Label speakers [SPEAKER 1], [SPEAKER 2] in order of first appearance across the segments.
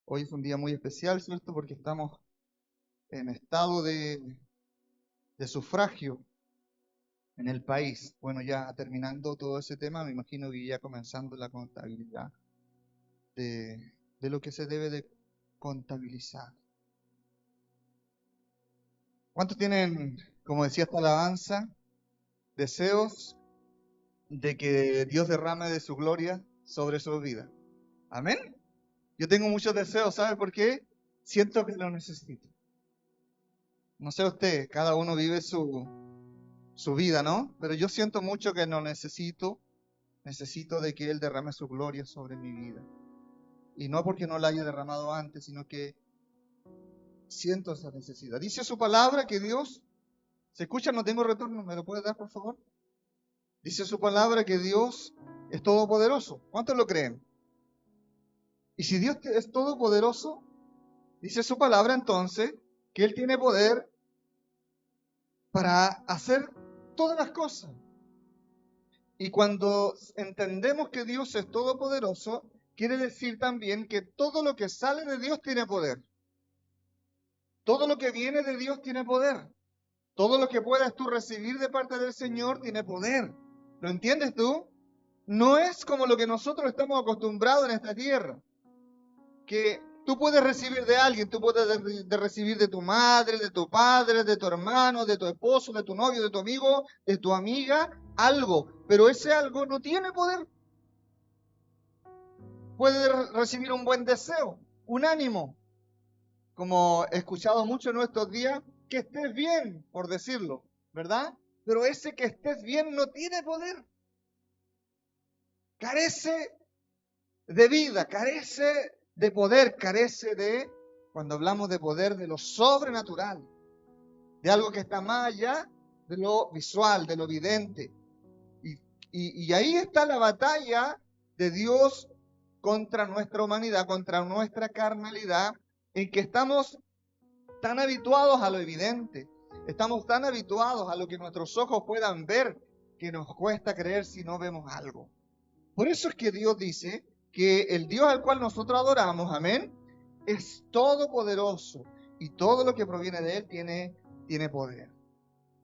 [SPEAKER 1] Hoy es un día muy especial, ¿cierto? Porque estamos en estado de sufragio en el país. Bueno, ya terminando todo ese tema, me imagino que ya comenzando la contabilidad de lo que se debe de contabilizar. ¿Cuántos tienen, como decía esta alabanza, deseos de que Dios derrame de su gloria sobre su vida? Amén. Yo tengo muchos deseos, ¿sabe por qué? Siento que lo necesito. No sé usted, cada uno vive su vida, ¿no? Pero yo siento mucho que no necesito de que Él derrame su gloria sobre mi vida. Y no porque no la haya derramado antes, sino que siento esa necesidad. Dice su palabra que Dios, ¿se escucha? No tengo retorno, ¿me lo puede dar, por favor? Dice su palabra que Dios es todopoderoso. ¿Cuántos lo creen? Y si Dios es todopoderoso, dice su palabra entonces que Él tiene poder para hacer todas las cosas. Y cuando entendemos que Dios es todopoderoso, quiere decir también que todo lo que sale de Dios tiene poder. Todo lo que viene de Dios tiene poder. Todo lo que puedas tú recibir de parte del Señor tiene poder. ¿Lo entiendes tú? No es como lo que nosotros estamos acostumbrados en esta tierra. Que tú puedes recibir de alguien, tú puedes recibir de tu madre, de tu padre, de tu hermano, de tu esposo, de tu novio, de tu amigo, de tu amiga, algo. Pero ese algo no tiene poder. Puede recibir un buen deseo, un ánimo, como he escuchado mucho en nuestros días, que estés bien, por decirlo, ¿verdad? Pero ese que estés bien no tiene poder. Carece de vida, carece de poder, carece de, cuando hablamos de poder, de lo sobrenatural, de algo que está más allá de lo visual, de lo evidente. Y ahí está la batalla de Dios contra nuestra humanidad, contra nuestra carnalidad, en que estamos tan habituados a lo evidente, estamos tan habituados a lo que nuestros ojos puedan ver, que nos cuesta creer si no vemos algo. Por eso es que Dios dice que el Dios al cual nosotros adoramos, amén, es todopoderoso y todo lo que proviene de Él tiene poder.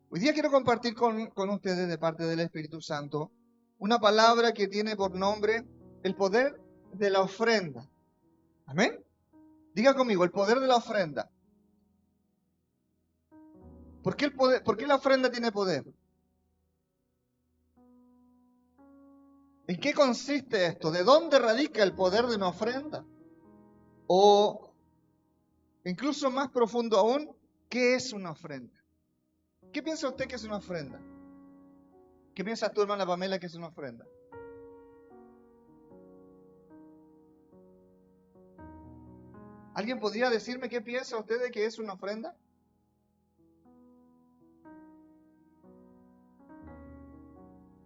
[SPEAKER 1] Hoy día quiero compartir con ustedes de parte del Espíritu Santo una palabra que tiene por nombre el poder de la ofrenda. Amén. Diga conmigo, el poder de la ofrenda. ¿Por qué la ofrenda tiene poder? ¿En qué consiste esto? ¿De dónde radica el poder de una ofrenda? O incluso más profundo aún, ¿qué es una ofrenda? ¿Qué piensa usted que es una ofrenda? ¿Qué piensa tu hermana Pamela que es una ofrenda? ¿Alguien podría decirme qué piensa usted de que es una ofrenda?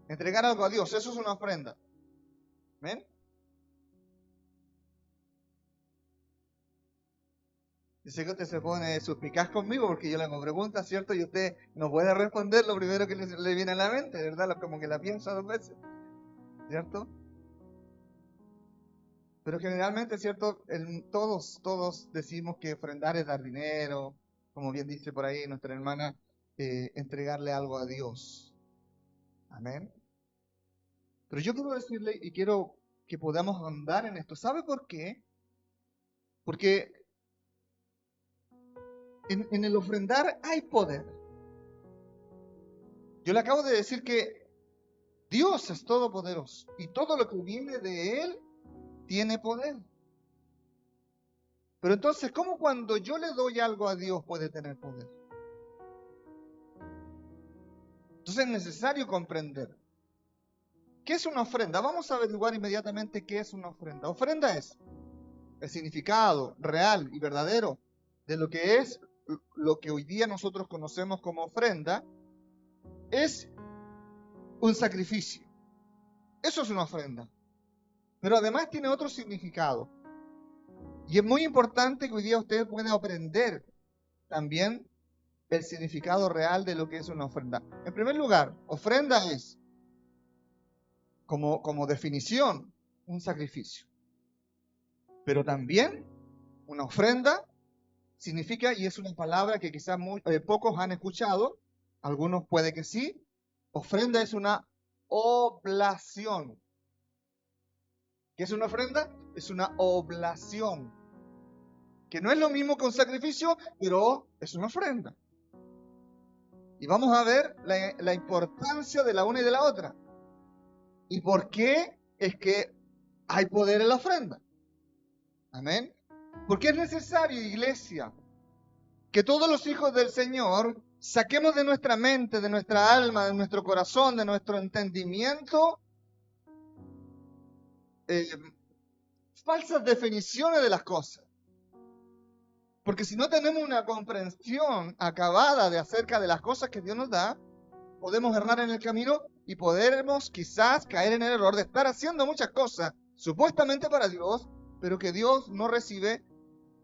[SPEAKER 1] Entregar algo a Dios, eso es una ofrenda. ¿Ven? Dice que usted se pone suspicaz conmigo porque yo le hago preguntas, ¿cierto? Y usted no puede responder lo primero que le viene a la mente, ¿verdad? Como que la piensa dos veces, ¿cierto? Pero generalmente, ¿cierto? Todos decimos que ofrendar es dar dinero, como bien dice por ahí nuestra hermana, entregarle algo a Dios. Amén. Pero yo quiero decirle y quiero que podamos andar en esto. ¿Sabe por qué? Porque en el ofrendar hay poder. Yo le acabo de decir que Dios es todopoderoso y todo lo que viene de Él tiene poder. Pero entonces, ¿cómo cuando yo le doy algo a Dios puede tener poder? Entonces es necesario comprender. ¿Qué es una ofrenda? Vamos a averiguar inmediatamente qué es una ofrenda. Ofrenda es el significado real y verdadero de lo que es lo que hoy día nosotros conocemos como ofrenda. Es un sacrificio. Eso es una ofrenda. Pero además tiene otro significado. Y es muy importante que hoy día usted pueda aprender también el significado real de lo que es una ofrenda. En primer lugar, ofrenda es, como definición, un sacrificio. Pero también Una ofrenda significa, y es una palabra que quizás pocos han escuchado, algunos puede que sí, ofrenda es una oblación. ¿Qué es una ofrenda? Es una oblación, que no es lo mismo que un sacrificio, pero es una ofrenda. Y vamos a ver la importancia de la una y de la otra. ¿Y por qué es que hay poder en la ofrenda? Amén. Porque es necesario, iglesia, que todos los hijos del Señor saquemos de nuestra mente, de nuestra alma, de nuestro corazón, de nuestro entendimiento, falsas definiciones de las cosas. Porque si no tenemos una comprensión acabada de acerca de las cosas que Dios nos da, podemos errar en el camino y podemos quizás caer en el error de estar haciendo muchas cosas supuestamente para Dios, pero que Dios no recibe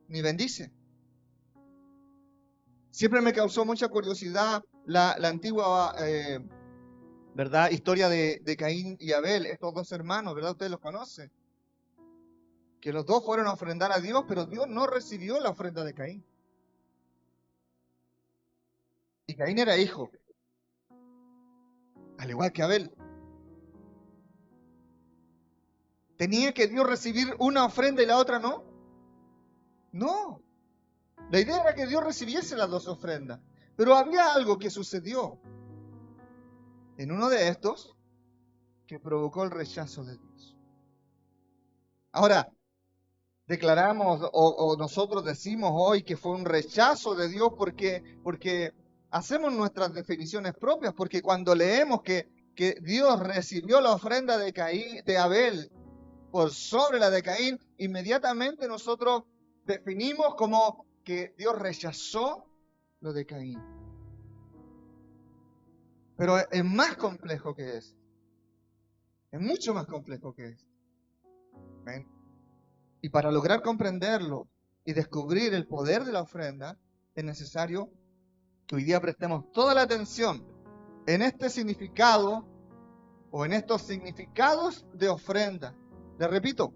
[SPEAKER 1] ni bendice. Siempre me causó mucha curiosidad la antigua ¿verdad? Historia de Caín y Abel, estos dos hermanos, ¿verdad? Ustedes los conocen. Que los dos fueron a ofrendar a Dios, pero Dios no recibió la ofrenda de Caín. Y Caín era hijo, al igual que Abel. ¿Tenía que Dios recibir una ofrenda y la otra no? No. La idea era que Dios recibiese las dos ofrendas. Pero había algo que sucedió en uno de estos que provocó el rechazo de Dios. Ahora, declaramos o nosotros decimos hoy que fue un rechazo de Dios porque hacemos nuestras definiciones propias, porque cuando leemos que Dios recibió la ofrenda de Abel por sobre la de Caín, inmediatamente nosotros definimos como que Dios rechazó lo de Caín. Pero es más complejo que eso. Es mucho más complejo que eso. ¿Ven? Y para lograr comprenderlo y descubrir el poder de la ofrenda, es necesario que hoy día prestemos toda la atención en este significado o en estos significados de ofrenda. Les repito,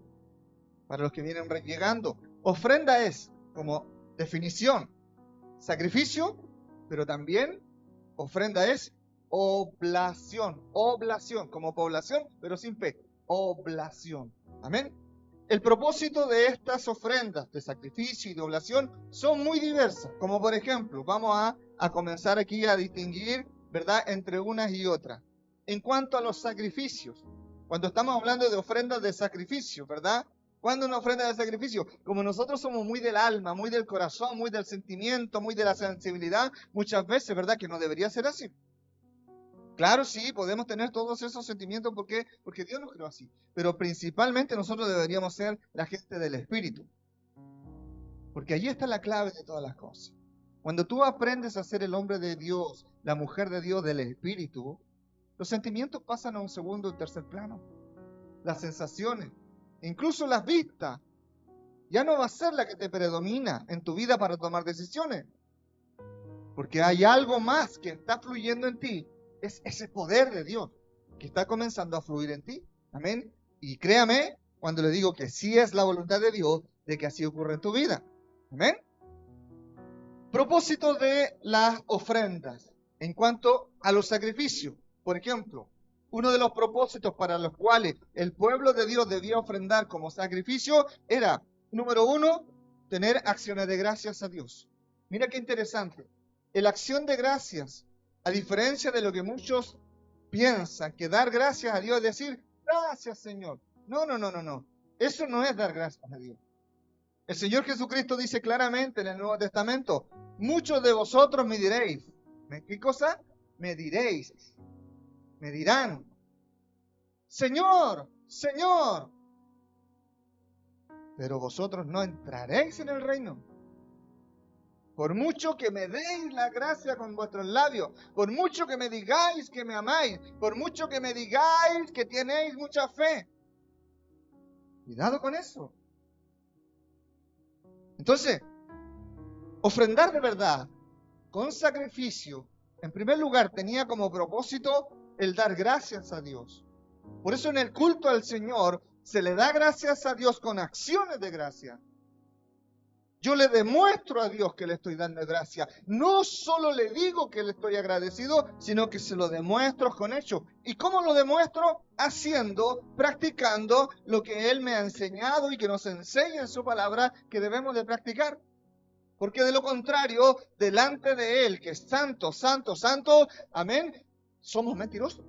[SPEAKER 1] para los que vienen llegando, ofrenda es, como definición, sacrificio, pero también ofrenda es oblación, como población, pero sin P, oblación. Amén. El propósito de estas ofrendas de sacrificio y de oblación son muy diversas, como por ejemplo, vamos a comenzar aquí a distinguir, ¿verdad?, entre unas y otras. En cuanto a los sacrificios, cuando estamos hablando de ofrendas de sacrificio, ¿verdad? ¿Cuándo una ofrenda de sacrificio? Como nosotros somos muy del alma, muy del corazón, muy del sentimiento, muy de la sensibilidad, muchas veces, ¿verdad?, que no debería ser así. Claro, sí, podemos tener todos esos sentimientos porque Dios nos creó así. Pero principalmente nosotros deberíamos ser la gente del Espíritu. Porque allí está la clave de todas las cosas. Cuando tú aprendes a ser el hombre de Dios, la mujer de Dios del Espíritu, los sentimientos pasan a un segundo o tercer plano. Las sensaciones, incluso las vistas, ya no va a ser la que te predomina en tu vida para tomar decisiones. Porque hay algo más que está fluyendo en ti. Es ese poder de Dios que está comenzando a fluir en ti. Amén. Y créame cuando le digo que sí es la voluntad de Dios de que así ocurra en tu vida. Amén. Propósito de las ofrendas en cuanto a los sacrificios. Por ejemplo, uno de los propósitos para los cuales el pueblo de Dios debía ofrendar como sacrificio era, número uno, tener acciones de gracias a Dios. Mira qué interesante. La acción de gracias, a diferencia de lo que muchos piensan, que dar gracias a Dios es decir, gracias Señor. No. Eso no es dar gracias a Dios. El Señor Jesucristo dice claramente en el Nuevo Testamento, muchos de vosotros me diréis. ¿Qué cosa? Me diréis. Me dirán, Señor, Señor. Pero vosotros no entraréis en el reino. Por mucho que me deis la gracia con vuestros labios, por mucho que me digáis que me amáis, por mucho que me digáis que tenéis mucha fe. Cuidado con eso. Entonces, ofrendar de verdad, con sacrificio, en primer lugar tenía como propósito el dar gracias a Dios. Por eso en el culto al Señor se le da gracias a Dios con acciones de gracia. Yo le demuestro a Dios que le estoy dando gracia. No solo le digo que le estoy agradecido, sino que se lo demuestro con hechos. ¿Y cómo lo demuestro? Haciendo, practicando lo que Él me ha enseñado y que nos enseña en su palabra que debemos de practicar. Porque de lo contrario, delante de Él, que es santo, santo, santo, amén, somos mentirosos.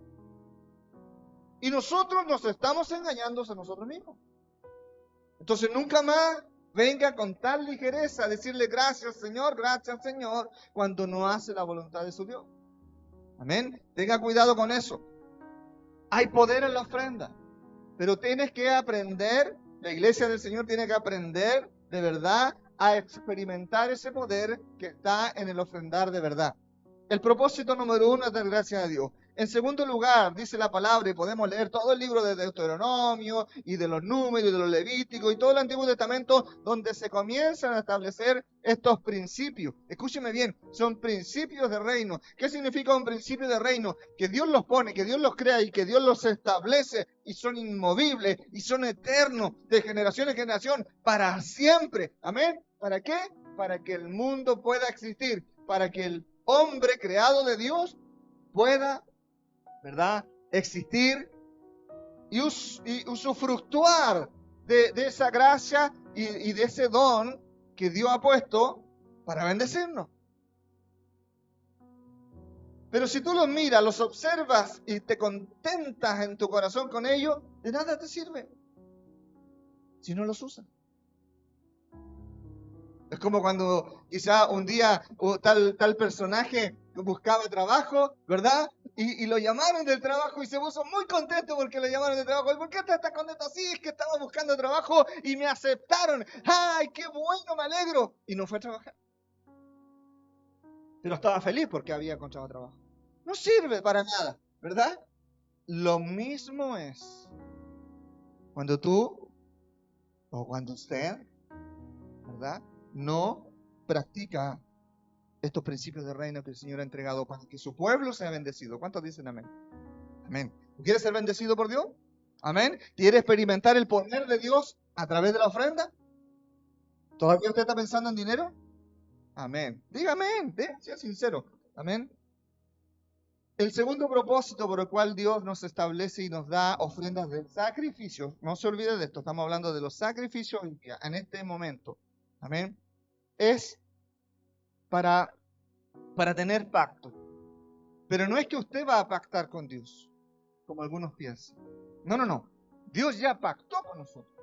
[SPEAKER 1] Y nosotros nos estamos engañando a nosotros mismos. Entonces nunca más venga con tal ligereza a decirle gracias Señor, cuando no hace la voluntad de su Dios. Amén. Tenga cuidado con eso. Hay poder en la ofrenda, pero tienes que aprender, la iglesia del Señor tiene que aprender de verdad a experimentar ese poder que está en el ofrendar de verdad. El propósito número 1 es dar gracias a Dios. En segundo lugar, dice la palabra, y podemos leer todo el libro de Deuteronomio y de los Números y de los Levíticos y todo el Antiguo Testamento, donde se comienzan a establecer estos principios. Escúcheme bien, son principios de reino. ¿Qué significa un principio de reino? Que Dios los pone, que Dios los crea y que Dios los establece y son inmovibles y son eternos de generación en generación para siempre. ¿Amén? ¿Para qué? Para que el mundo pueda existir, para que el hombre creado de Dios pueda, ¿verdad?, existir y usufructuar de esa gracia y de ese don que Dios ha puesto para bendecirnos. Pero si tú los miras, los observas y te contentas en tu corazón con ellos, de nada te sirve si no los usas. Es como cuando quizá un día tal personaje buscaba trabajo, ¿verdad? Y lo llamaron del trabajo y se puso muy contento porque lo llamaron del trabajo. ¿Y por qué te estás contento así? Es que estaba buscando trabajo y me aceptaron. ¡Ay, qué bueno, me alegro! Y no fue a trabajar. Pero estaba feliz porque había encontrado trabajo. No sirve para nada, ¿verdad? Lo mismo es cuando tú o cuando usted, ¿verdad?, no practica estos principios de reino que el Señor ha entregado para que su pueblo sea bendecido. ¿Cuántos dicen amén? Amén. ¿Quieres ser bendecido por Dios? Amén. ¿Quiere experimentar el poder de Dios a través de la ofrenda? ¿Todavía usted está pensando en dinero? Amén. Diga amén, sea sincero. Amén. El segundo propósito por el cual Dios nos establece y nos da ofrendas de sacrificio, no se olvide de esto, estamos hablando de los sacrificios en este momento. Amén. Es para tener pacto. Pero no es que usted va a pactar con Dios, como algunos piensan. No. Dios ya pactó con nosotros.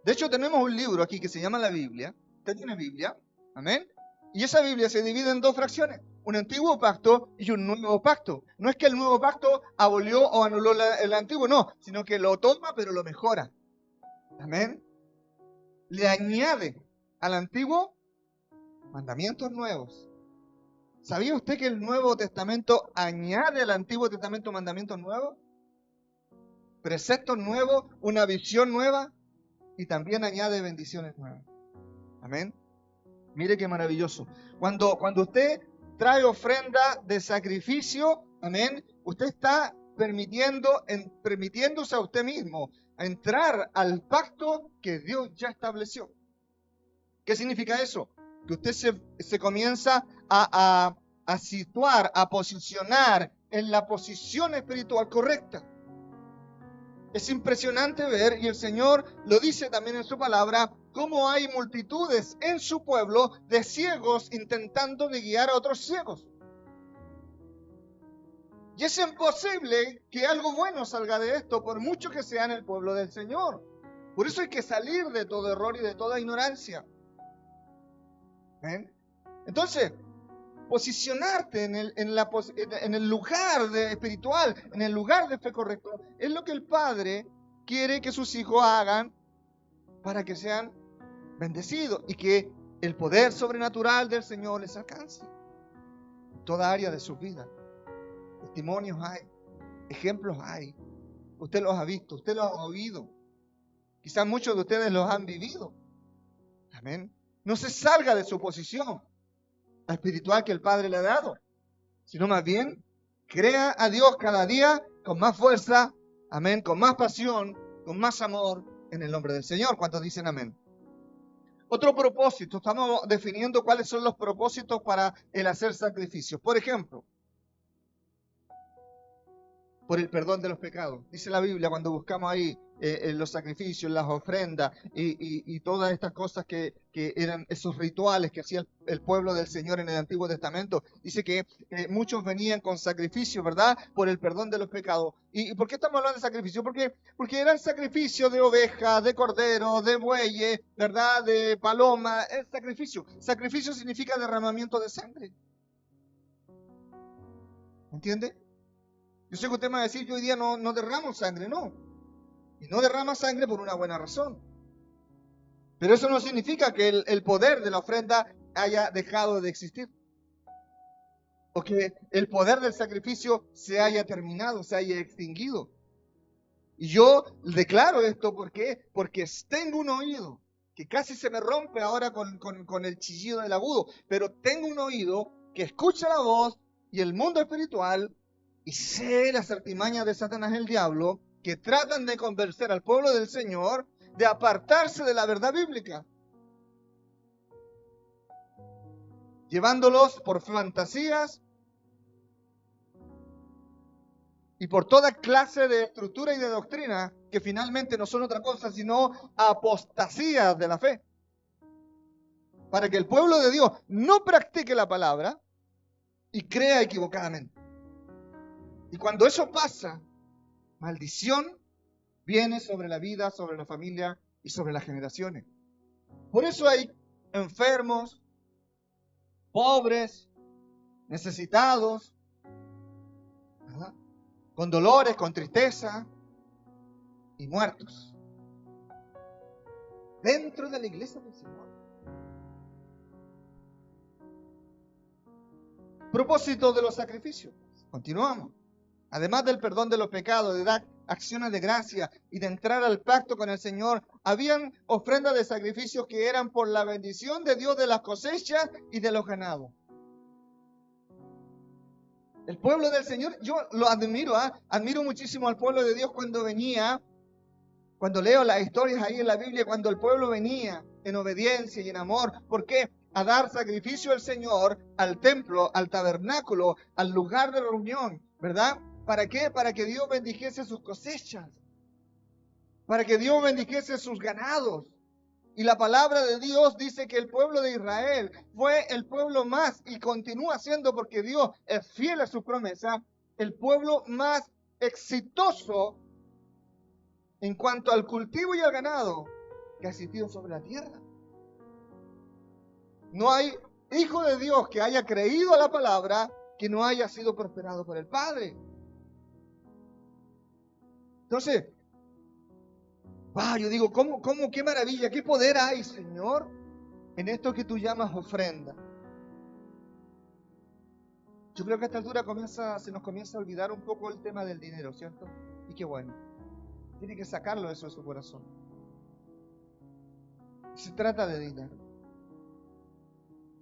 [SPEAKER 1] De hecho, tenemos un libro aquí que se llama la Biblia. ¿Usted tiene Biblia? Amén. Y esa Biblia se divide en dos fracciones. Un antiguo pacto y un nuevo pacto. No es que el nuevo pacto abolió o anuló el antiguo, no. Sino que lo toma, pero lo mejora. Amén. Le añade al antiguo mandamientos nuevos. ¿Sabía usted que el Nuevo Testamento añade al Antiguo Testamento mandamientos nuevos? Preceptos nuevos, una visión nueva y también añade bendiciones nuevas. Amén. Mire qué maravilloso. Cuando usted trae ofrenda de sacrificio, amén, usted está permitiéndose a usted mismo a entrar al pacto que Dios ya estableció. ¿Qué significa eso? Que usted se comienza a situar, a posicionar en la posición espiritual correcta. Es impresionante ver, y el Señor lo dice también en su palabra, cómo hay multitudes en su pueblo de ciegos intentando de guiar a otros ciegos. Y es imposible que algo bueno salga de esto, por mucho que sea en el pueblo del Señor. Por eso hay que salir de todo error y de toda ignorancia. ¿Ven? Entonces, posicionarte en el lugar espiritual, en el lugar de fe correcto, es lo que el Padre quiere que sus hijos hagan para que sean bendecidos y que el poder sobrenatural del Señor les alcance en toda área de su vida. Testimonios hay, ejemplos hay. Usted los ha visto, usted los ha oído. Quizás muchos de ustedes los han vivido. Amén. No se salga de su posición espiritual que el Padre le ha dado, sino más bien crea a Dios cada día con más fuerza, amén, con más pasión, con más amor en el nombre del Señor. ¿Cuántos dicen amén? Otro propósito, estamos definiendo cuáles son los propósitos para el hacer sacrificios. Por ejemplo, por el perdón de los pecados. Dice la Biblia cuando buscamos ahí los sacrificios, las ofrendas y todas estas cosas que eran esos rituales que hacía el pueblo del Señor en el Antiguo Testamento. Dice que muchos venían con sacrificios, ¿verdad? Por el perdón de los pecados. ¿Y por qué estamos hablando de sacrificio? Porque eran sacrificios de ovejas, de cordero, de bueyes, ¿verdad? De paloma. Es sacrificio. Sacrificio significa derramamiento de sangre. ¿Entiende? Yo sé que usted me va a decir que hoy día no derramo sangre, no. Y no derrama sangre por una buena razón. Pero eso no significa que el poder de la ofrenda haya dejado de existir. O que el poder del sacrificio se haya terminado, se haya extinguido. Y yo declaro esto porque tengo un oído que casi se me rompe ahora con el chillido del agudo, pero tengo un oído que escucha la voz y el mundo espiritual. Y sé las artimañas de Satanás el diablo que tratan de convencer al pueblo del Señor de apartarse de la verdad bíblica, llevándolos por fantasías y por toda clase de estructura y de doctrina que finalmente no son otra cosa sino apostasías de la fe, para que el pueblo de Dios no practique la palabra y crea equivocadamente. Y cuando eso pasa, maldición viene sobre la vida, sobre la familia y sobre las generaciones. Por eso hay enfermos, pobres, necesitados, ¿verdad? Con dolores, con tristeza y muertos dentro de la iglesia del Señor. Propósito de los sacrificios. Continuamos. Además del perdón de los pecados, de dar acciones de gracia y de entrar al pacto con el Señor, habían ofrendas de sacrificios que eran por la bendición de Dios de las cosechas y de los ganados. El pueblo del Señor, yo lo admiro, admiro muchísimo al pueblo de Dios cuando venía, cuando leo las historias ahí en la Biblia, cuando el pueblo venía en obediencia y en amor. ¿Por qué? A dar sacrificio al Señor, al templo, al tabernáculo, al lugar de reunión, ¿verdad? ¿Para qué? Para que Dios bendijese sus cosechas, para que Dios bendijese sus ganados. Y la palabra de Dios dice que el pueblo de Israel fue el pueblo más, y continúa siendo porque Dios es fiel a su promesa, el pueblo más exitoso en cuanto al cultivo y al ganado que ha existido sobre la tierra. No hay hijo de Dios que haya creído a la palabra que no haya sido prosperado por el Padre. Entonces, yo digo, ¿cómo, qué maravilla, qué poder hay, Señor, en esto que tú llamas ofrenda? Yo creo que a esta altura se nos comienza a olvidar un poco el tema del dinero, ¿cierto? Y qué bueno. Tiene que sacarlo eso de su corazón. Se trata de dinero.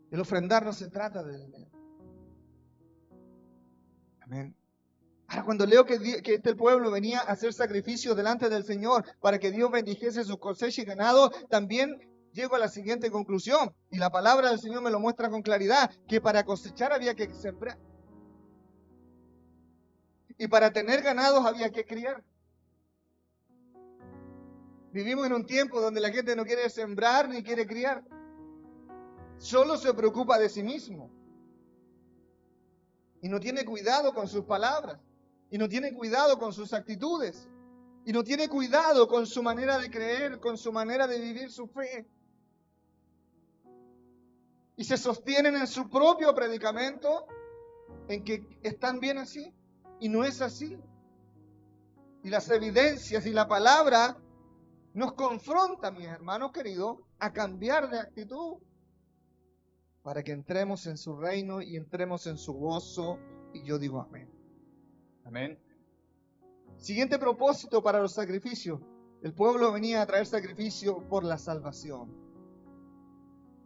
[SPEAKER 1] El ofrendar no se trata de dinero. Amén. Ahora, cuando leo que este pueblo venía a hacer sacrificios delante del Señor para que Dios bendijese sus cosechas y ganado, también llego a la siguiente conclusión. Y la palabra del Señor me lo muestra con claridad, que para cosechar había que sembrar. Y para tener ganados había que criar. Vivimos en un tiempo donde la gente no quiere sembrar ni quiere criar. Solo se preocupa de sí mismo. Y no tiene cuidado con sus palabras. Y no tiene cuidado con sus actitudes. Y no tiene cuidado con su manera de creer, con su manera de vivir su fe. Y se sostienen en su propio predicamento en que están bien así. Y no es así. Y las evidencias y la palabra nos confronta, mis hermanos queridos, a cambiar de actitud para que entremos en su reino y entremos en su gozo. Y yo digo amén. Amén. Siguiente propósito para los sacrificios. El pueblo venía a traer sacrificio por la salvación.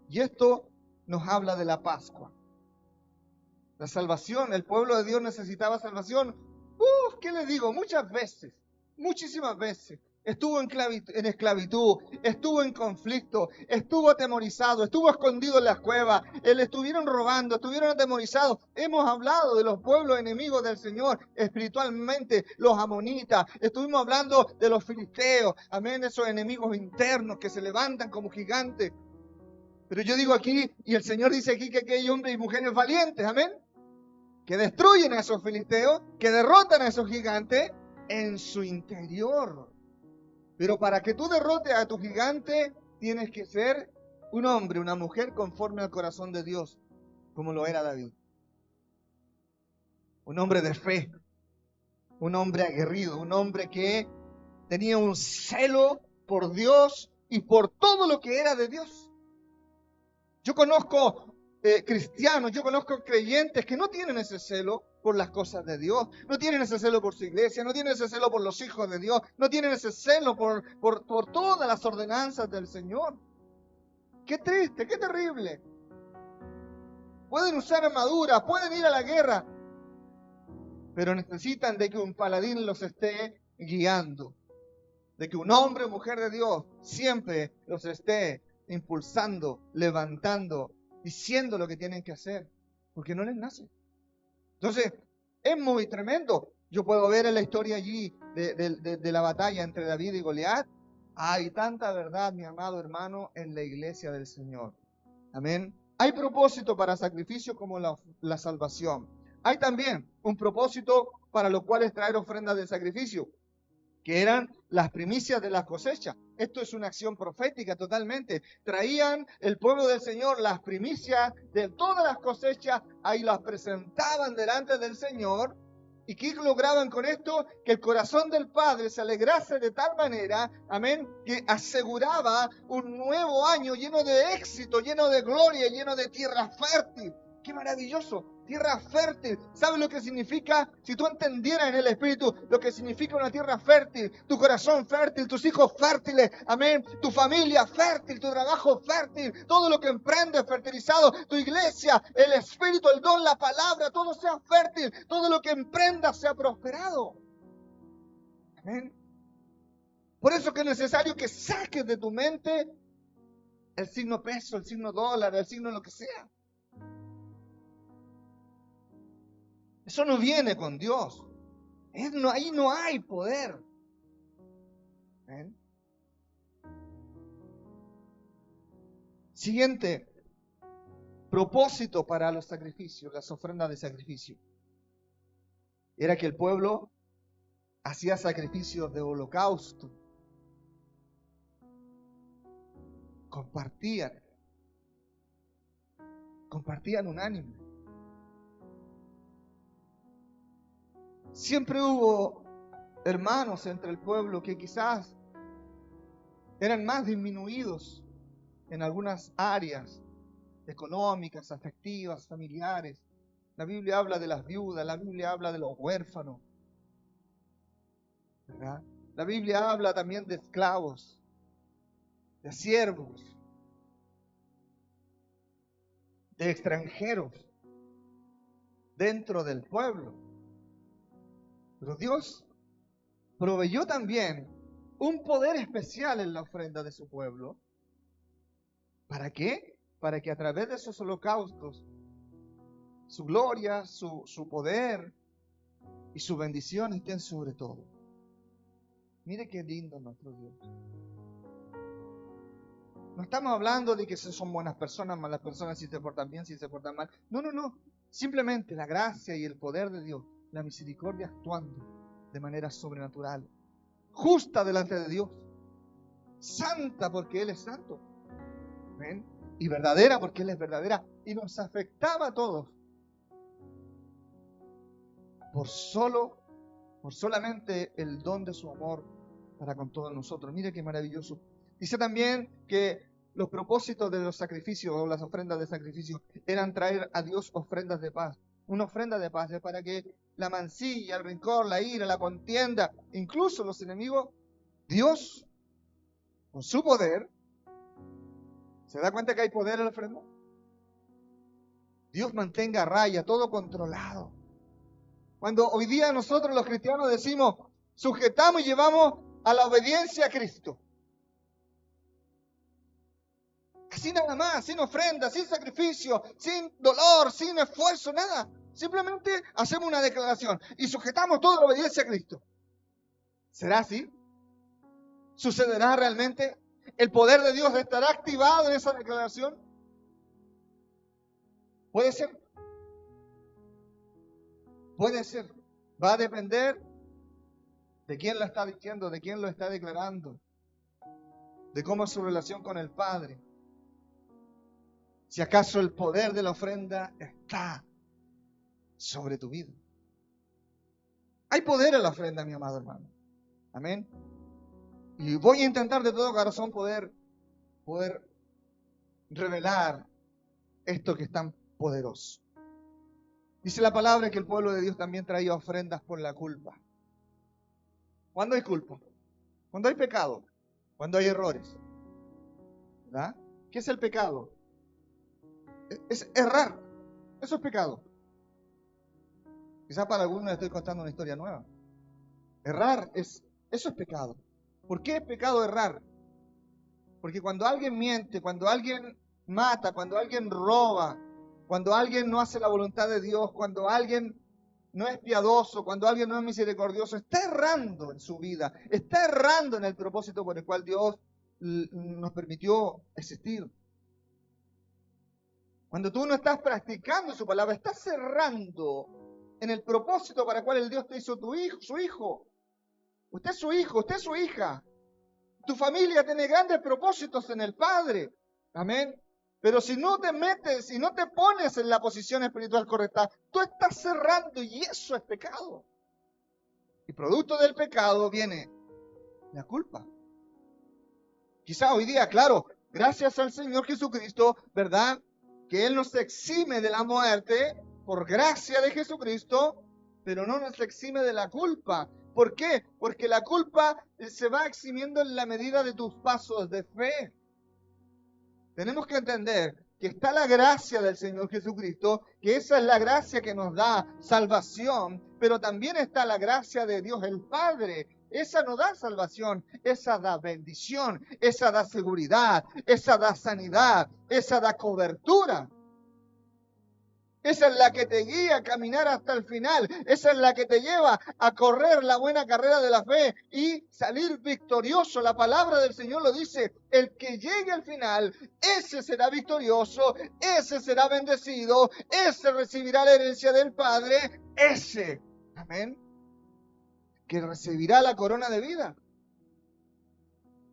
[SPEAKER 1] Y esto nos habla de la Pascua. La salvación, el pueblo de Dios necesitaba salvación. ¿Qué les digo? Muchas veces, muchísimas veces. estuvo en esclavitud, estuvo en conflicto, estuvo atemorizado, estuvo escondido en las cuevas, le estuvieron robando, estuvieron atemorizados. Hemos hablado de los pueblos enemigos del Señor espiritualmente, los amonitas, estuvimos hablando de los filisteos, amén, esos enemigos internos que se levantan como gigantes. Pero yo digo aquí, y el Señor dice aquí que aquí hay hombres y mujeres valientes, amén, que destruyen a esos filisteos, que derrotan a esos gigantes en su interior. Pero para que tú derrotes a tu gigante, tienes que ser un hombre, una mujer conforme al corazón de Dios, como lo era David. Un hombre de fe, un hombre aguerrido, un hombre que tenía un celo por Dios y por todo lo que era de Dios. Yo conozco cristianos, yo conozco creyentes que no tienen ese celo por las cosas de Dios, no tienen ese celo por su iglesia, no tienen ese celo por los hijos de Dios, no tienen ese celo por todas las ordenanzas del Señor. Qué triste, qué terrible. Pueden usar armadura, pueden ir a la guerra, pero necesitan de que un paladín los esté guiando, de que un hombre o mujer de Dios siempre los esté impulsando, levantando, diciendo lo que tienen que hacer, porque no les nace. Entonces, es muy tremendo. Yo puedo ver en la historia allí de la batalla entre David y Goliat. Hay tanta verdad, mi amado hermano, en la iglesia del Señor. Amén. Hay propósito para sacrificio como la salvación. Hay también un propósito para lo cual es traer ofrendas de sacrificio, que eran las primicias de las cosechas. Esto es una acción profética totalmente. Traían el pueblo del Señor las primicias de todas las cosechas, ahí las presentaban delante del Señor. ¿Y qué lograban con esto? Que el corazón del Padre se alegrase de tal manera, amén, que aseguraba un nuevo año lleno de éxito, lleno de gloria, lleno de tierra fértil. ¡Qué maravilloso! Tierra fértil. ¿Sabes lo que significa? Si tú entendieras en el Espíritu lo que significa una tierra fértil, tu corazón fértil, tus hijos fértiles, amén, tu familia fértil, tu trabajo fértil, todo lo que emprendes fertilizado, tu iglesia, el Espíritu, el don, la palabra, todo sea fértil, todo lo que emprendas sea prosperado. Amén. Por eso que es necesario que saques de tu mente el signo peso, el signo dólar, el signo lo que sea. Eso no viene con Dios. Ahí no hay poder. ¿Ven? Siguiente propósito para los sacrificios, las ofrendas de sacrificio. Era que el pueblo hacía sacrificios de holocausto. Compartían unánime. Siempre hubo hermanos entre el pueblo que quizás eran más disminuidos en algunas áreas económicas, afectivas, familiares. La Biblia habla de las viudas, la Biblia habla de los huérfanos, ¿verdad? La Biblia habla también de esclavos, de siervos, de extranjeros dentro del pueblo. Pero Dios proveyó también un poder especial en la ofrenda de su pueblo. ¿Para qué? Para que a través de esos holocaustos, su gloria, su poder y su bendición estén sobre todo. Mire qué lindo nuestro Dios. No estamos hablando de que son buenas personas, malas personas, si se portan bien, si se portan mal. No, no, no. Simplemente la gracia y el poder de Dios, la misericordia actuando de manera sobrenatural, justa delante de Dios, santa porque Él es santo, ¿ven? Y verdadera porque Él es verdadera, y nos afectaba a todos por solamente el don de su amor para con todos nosotros. Mire qué maravilloso. Dice también que los propósitos de los sacrificios o las ofrendas de sacrificio eran traer a Dios ofrendas de paz. Una ofrenda de paz es para que la mancilla, el rencor, la ira, la contienda, incluso los enemigos, Dios, con su poder, ¿se da cuenta que hay poder en la ofrenda? Dios mantenga a raya, todo controlado. Cuando hoy día nosotros los cristianos decimos, sujetamos y llevamos a la obediencia a Cristo. Así nada más, sin ofrenda, sin sacrificio, sin dolor, sin esfuerzo, nada. Simplemente hacemos una declaración y sujetamos toda la obediencia a Cristo. ¿Será así? ¿Sucederá realmente? ¿El poder de Dios estará activado en esa declaración? Puede ser. Puede ser. Va a depender de quién lo está diciendo, de quién lo está declarando, de cómo es su relación con el Padre. Si acaso el poder de la ofrenda está sobre tu vida. Hay poder en la ofrenda, mi amado hermano. Amén. Y voy a intentar de todo corazón poder revelar esto que es tan poderoso. Dice la palabra que el pueblo de Dios también traía ofrendas por la culpa. ¿Cuándo hay culpa? Cuando hay pecado, cuando hay errores. ¿Verdad? ¿Qué es el pecado? Es errar. Eso es pecado. Quizás para algunos les estoy contando una historia nueva. Errar, eso es pecado. ¿Por qué es pecado errar? Porque cuando alguien miente, cuando alguien mata, cuando alguien roba, cuando alguien no hace la voluntad de Dios, cuando alguien no es piadoso, cuando alguien no es misericordioso, está errando en su vida, está errando en el propósito por el cual Dios nos permitió existir. Cuando tú no estás practicando su palabra, estás errando en el propósito para el cual el Dios te hizo tu hijo, su hijo. Usted es su hijo, usted es su hija. Tu familia tiene grandes propósitos en el Padre. Amén. Pero si no te metes y no te pones en la posición espiritual correcta, tú estás cerrando y eso es pecado. Y producto del pecado viene la culpa. Quizá hoy día, claro, gracias al Señor Jesucristo, ¿verdad? Que Él nos exime de la muerte por gracia de Jesucristo, pero no nos exime de la culpa. ¿Por qué? Porque la culpa se va eximiendo en la medida de tus pasos de fe. Tenemos que entender que está la gracia del Señor Jesucristo, que esa es la gracia que nos da salvación, pero también está la gracia de Dios el Padre. Esa no da salvación, esa da bendición, esa da seguridad, esa da sanidad, esa da cobertura. Esa es la que te guía a caminar hasta el final. Esa es la que te lleva a correr la buena carrera de la fe y salir victorioso. La palabra del Señor lo dice. El que llegue al final, ese será victorioso, ese será bendecido, ese recibirá la herencia del Padre, ese, amén, que recibirá la corona de vida.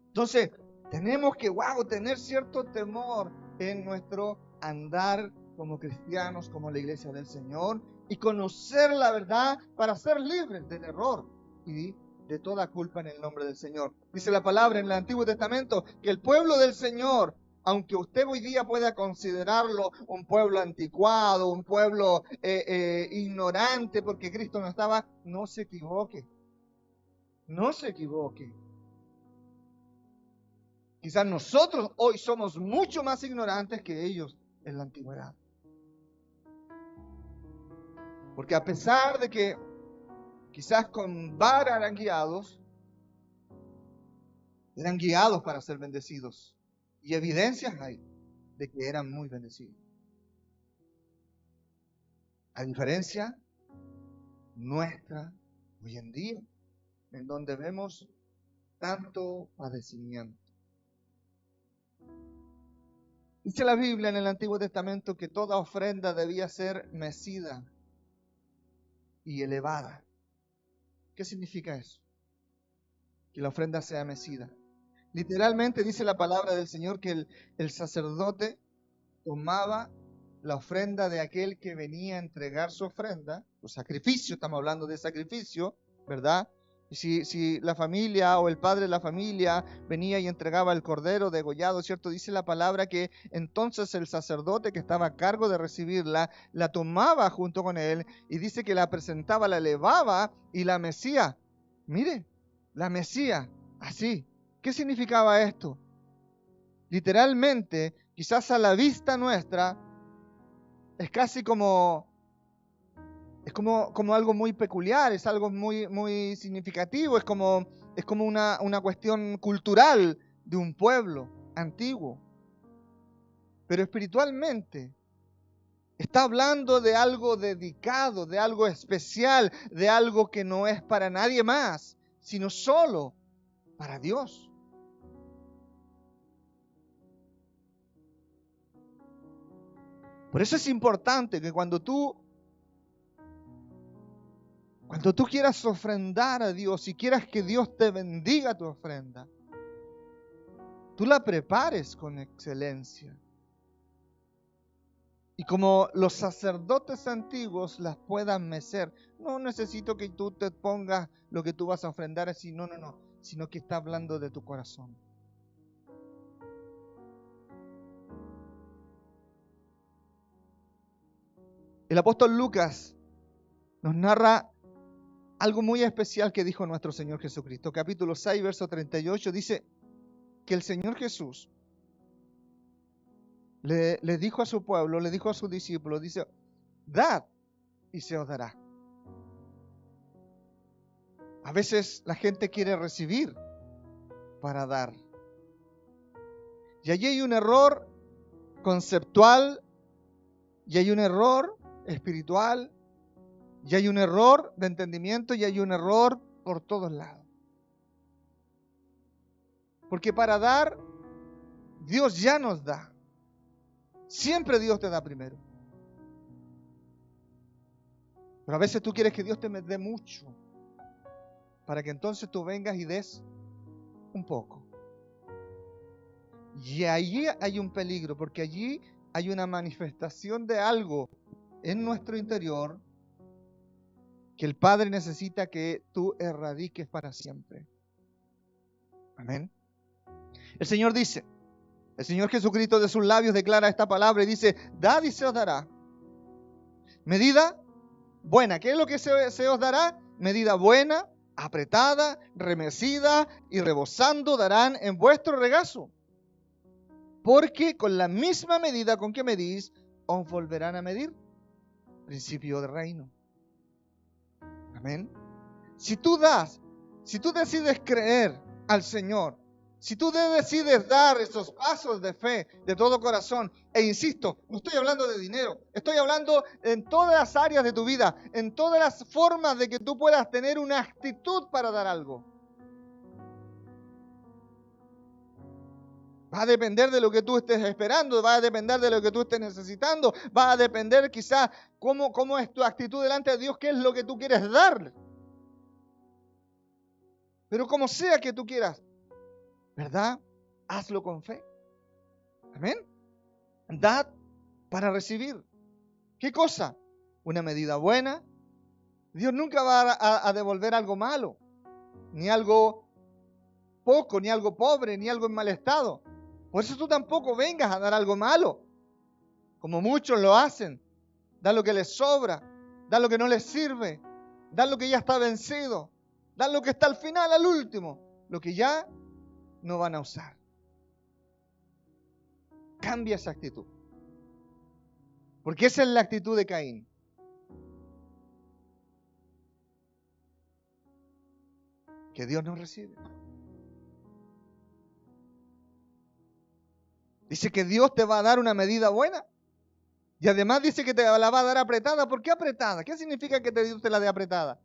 [SPEAKER 1] Entonces, tenemos que, tener cierto temor en nuestro andar como cristianos, como la iglesia del Señor, y conocer la verdad para ser libres del error y de toda culpa en el nombre del Señor. Dice la palabra en el Antiguo Testamento que el pueblo del Señor, aunque usted hoy día pueda considerarlo un pueblo anticuado, un pueblo ignorante porque Cristo no estaba, no se equivoque. No se equivoque. Quizás nosotros hoy somos mucho más ignorantes que ellos en la antigüedad. Porque a pesar de que quizás con vara eran guiados para ser bendecidos. Y evidencias hay de que eran muy bendecidos. A diferencia nuestra hoy en día, en donde vemos tanto padecimiento. Dice la Biblia en el Antiguo Testamento que toda ofrenda debía ser mecida y elevada. ¿Qué significa eso? Que la ofrenda sea mecida. Literalmente dice la palabra del Señor que el sacerdote tomaba la ofrenda de aquel que venía a entregar su ofrenda, o sacrificio, estamos hablando de sacrificio, ¿verdad? Y si la familia o el padre de la familia venía y entregaba el cordero degollado, ¿cierto? Dice la palabra que entonces el sacerdote que estaba a cargo de recibirla, la tomaba junto con él y dice que la presentaba, la elevaba y la mecía. Mire, la mecía, así. ¿Qué significaba esto? Literalmente, quizás a la vista nuestra, es es como algo muy peculiar, es algo muy, muy significativo, es como una cuestión cultural de un pueblo antiguo. Pero espiritualmente está hablando de algo dedicado, de algo especial, de algo que no es para nadie más, sino solo para Dios. Por eso es importante que cuando tú quieras ofrendar a Dios y quieras que Dios te bendiga tu ofrenda, tú la prepares con excelencia. Y como los sacerdotes antiguos las puedan mecer. No necesito que tú te pongas lo que tú vas a ofrendar así, no, sino que está hablando de tu corazón. El apóstol Lucas nos narra algo muy especial que dijo nuestro Señor Jesucristo. Capítulo 6, verso 38, dice que el Señor Jesús le dijo a su pueblo, le dijo a sus discípulos, dice, dad y se os dará. A veces la gente quiere recibir para dar. Y allí hay un error conceptual, y hay un error espiritual, y hay un error de entendimiento, y hay un error por todos lados. Porque para dar, Dios ya nos da. Siempre Dios te da primero. Pero a veces tú quieres que Dios te dé mucho, para que entonces tú vengas y des un poco. Y allí hay un peligro, porque allí hay una manifestación de algo en nuestro interior que el Padre necesita que tú erradiques para siempre. Amén. El Señor dice, el Señor Jesucristo de sus labios declara esta palabra y dice, dad y se os dará. Medida buena. ¿Qué es lo que se os dará? Medida buena, apretada, remecida y rebosando darán en vuestro regazo. Porque con la misma medida con que medís, os volverán a medir. Principio de reino. Amén. Si tú das, si tú decides creer al Señor, si tú decides dar esos pasos de fe de todo corazón, e insisto, no estoy hablando de dinero, estoy hablando en todas las áreas de tu vida, en todas las formas de que tú puedas tener una actitud para dar algo. Va a depender de lo que tú estés esperando, va a depender de lo que tú estés necesitando, va a depender quizás cómo es tu actitud delante de Dios, qué es lo que tú quieres dar. Pero como sea que tú quieras, ¿verdad? Hazlo con fe. Amén. Dad para recibir. ¿Qué cosa? Una medida buena. Dios nunca va a devolver algo malo, ni algo poco, ni algo pobre, ni algo en mal estado. Por eso tú tampoco vengas a dar algo malo, como muchos lo hacen. Dan lo que les sobra, dan lo que no les sirve, dan lo que ya está vencido, dan lo que está al final, al último, lo que ya no van a usar. Cambia esa actitud. Porque esa es la actitud de Caín. Que Dios no recibe. Dice que Dios te va a dar una medida buena. Y además dice que te la va a dar apretada. ¿Por qué apretada? ¿Qué significa que Dios te la dé apretada?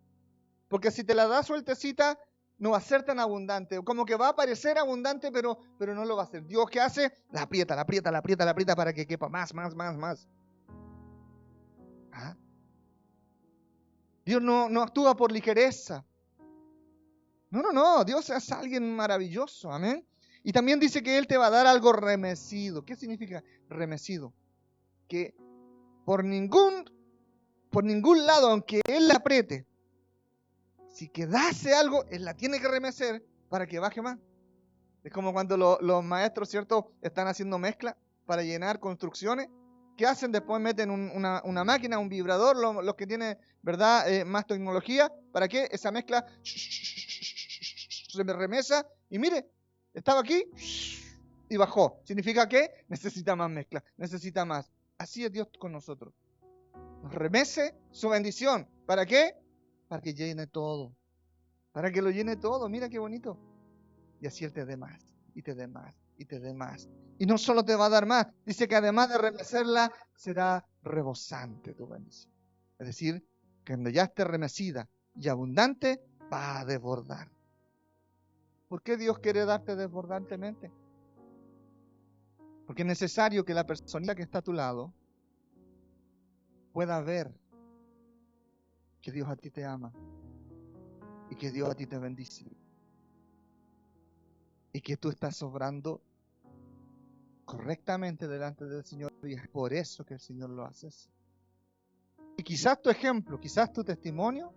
[SPEAKER 1] Porque si te la da sueltecita, no va a ser tan abundante. Como que va a parecer abundante, pero no lo va a hacer. Dios, ¿qué hace? La aprieta para que quepa más. ¿Ah? Dios no actúa por ligereza. No. Dios es alguien maravilloso. Amén. Y también dice que Él te va a dar algo remecido. ¿Qué significa remecido? Que por ningún lado, aunque Él la apriete, si quedase algo, Él la tiene que remecer para que baje más. Es como cuando los maestros, ¿cierto?, están haciendo mezcla para llenar construcciones. ¿Qué hacen? Después meten una máquina, un vibrador, los que tienen, ¿verdad?, más tecnología. ¿Para qué? Esa mezcla se me remesa y mire, estaba aquí y bajó. ¿Significa qué? Necesita más mezcla, necesita más. Así es Dios con nosotros. remece su bendición. ¿Para qué? Para que llene todo. Para que lo llene todo. Mira qué bonito. Y así Él te dé más, y te dé más, y te dé más. Y no solo te va a dar más, dice que además de remecerla, será rebosante tu bendición. Es decir, que cuando ya esté remecida y abundante, va a desbordar. ¿Por qué Dios quiere darte desbordantemente? Porque es necesario que la persona que está a tu lado pueda ver que Dios a ti te ama y que Dios a ti te bendice y que tú estás obrando correctamente delante del Señor, y es por eso que el Señor lo hace así. Y quizás tu ejemplo, quizás tu testimonio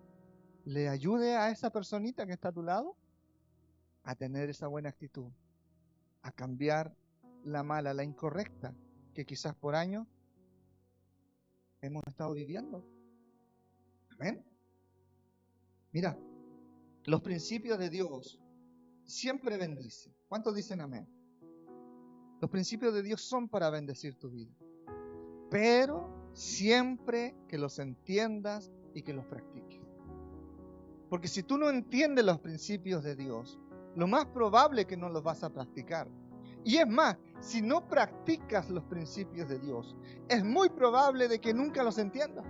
[SPEAKER 1] le ayude a esa personita que está a tu lado a tener esa buena actitud, a cambiar la mala, la incorrecta, que quizás por años hemos estado viviendo. Amén. Mira, los principios de Dios siempre bendicen. ¿Cuántos dicen amén? Los principios de Dios son para bendecir tu vida, pero siempre que los entiendas y que los practiques. Porque si tú no entiendes los principios de Dios, lo más probable es que no los vas a practicar. Y es más, si no practicas los principios de Dios, es muy probable de que nunca los entiendas.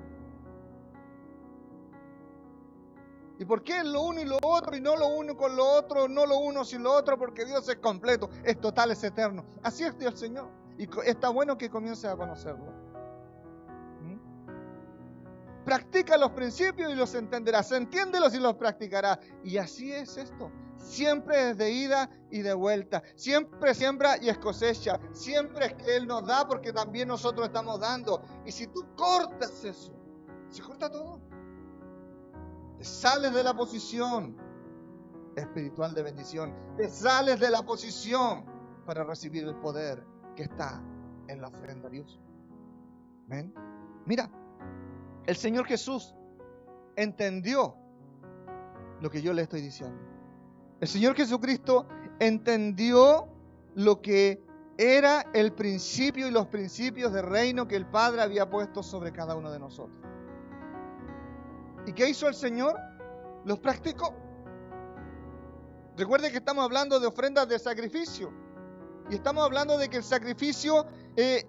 [SPEAKER 1] ¿Y por qué lo uno y lo otro y no lo uno con lo otro, no lo uno sin lo otro? Porque Dios es completo, es total, es eterno. Así es Dios Señor. Y está bueno que comiences a conocerlo. Practica los principios y los entenderás. Entiéndelos y los practicarás. Y así es esto. Siempre es de ida y de vuelta. Siempre siembra y es cosecha. Siempre es que Él nos da porque también nosotros estamos dando. Y si tú cortas eso, se corta todo. Te sales de la posición espiritual de bendición. Te sales de la posición para recibir el poder que está en la ofrenda a Dios. ¿Ven? Mira, el Señor Jesús entendió lo que yo le estoy diciendo. El Señor Jesucristo entendió lo que era el principio y los principios de reino que el Padre había puesto sobre cada uno de nosotros. ¿Y qué hizo el Señor? Los practicó. Recuerde que estamos hablando de ofrendas de sacrificio. Y estamos hablando de que el sacrificio es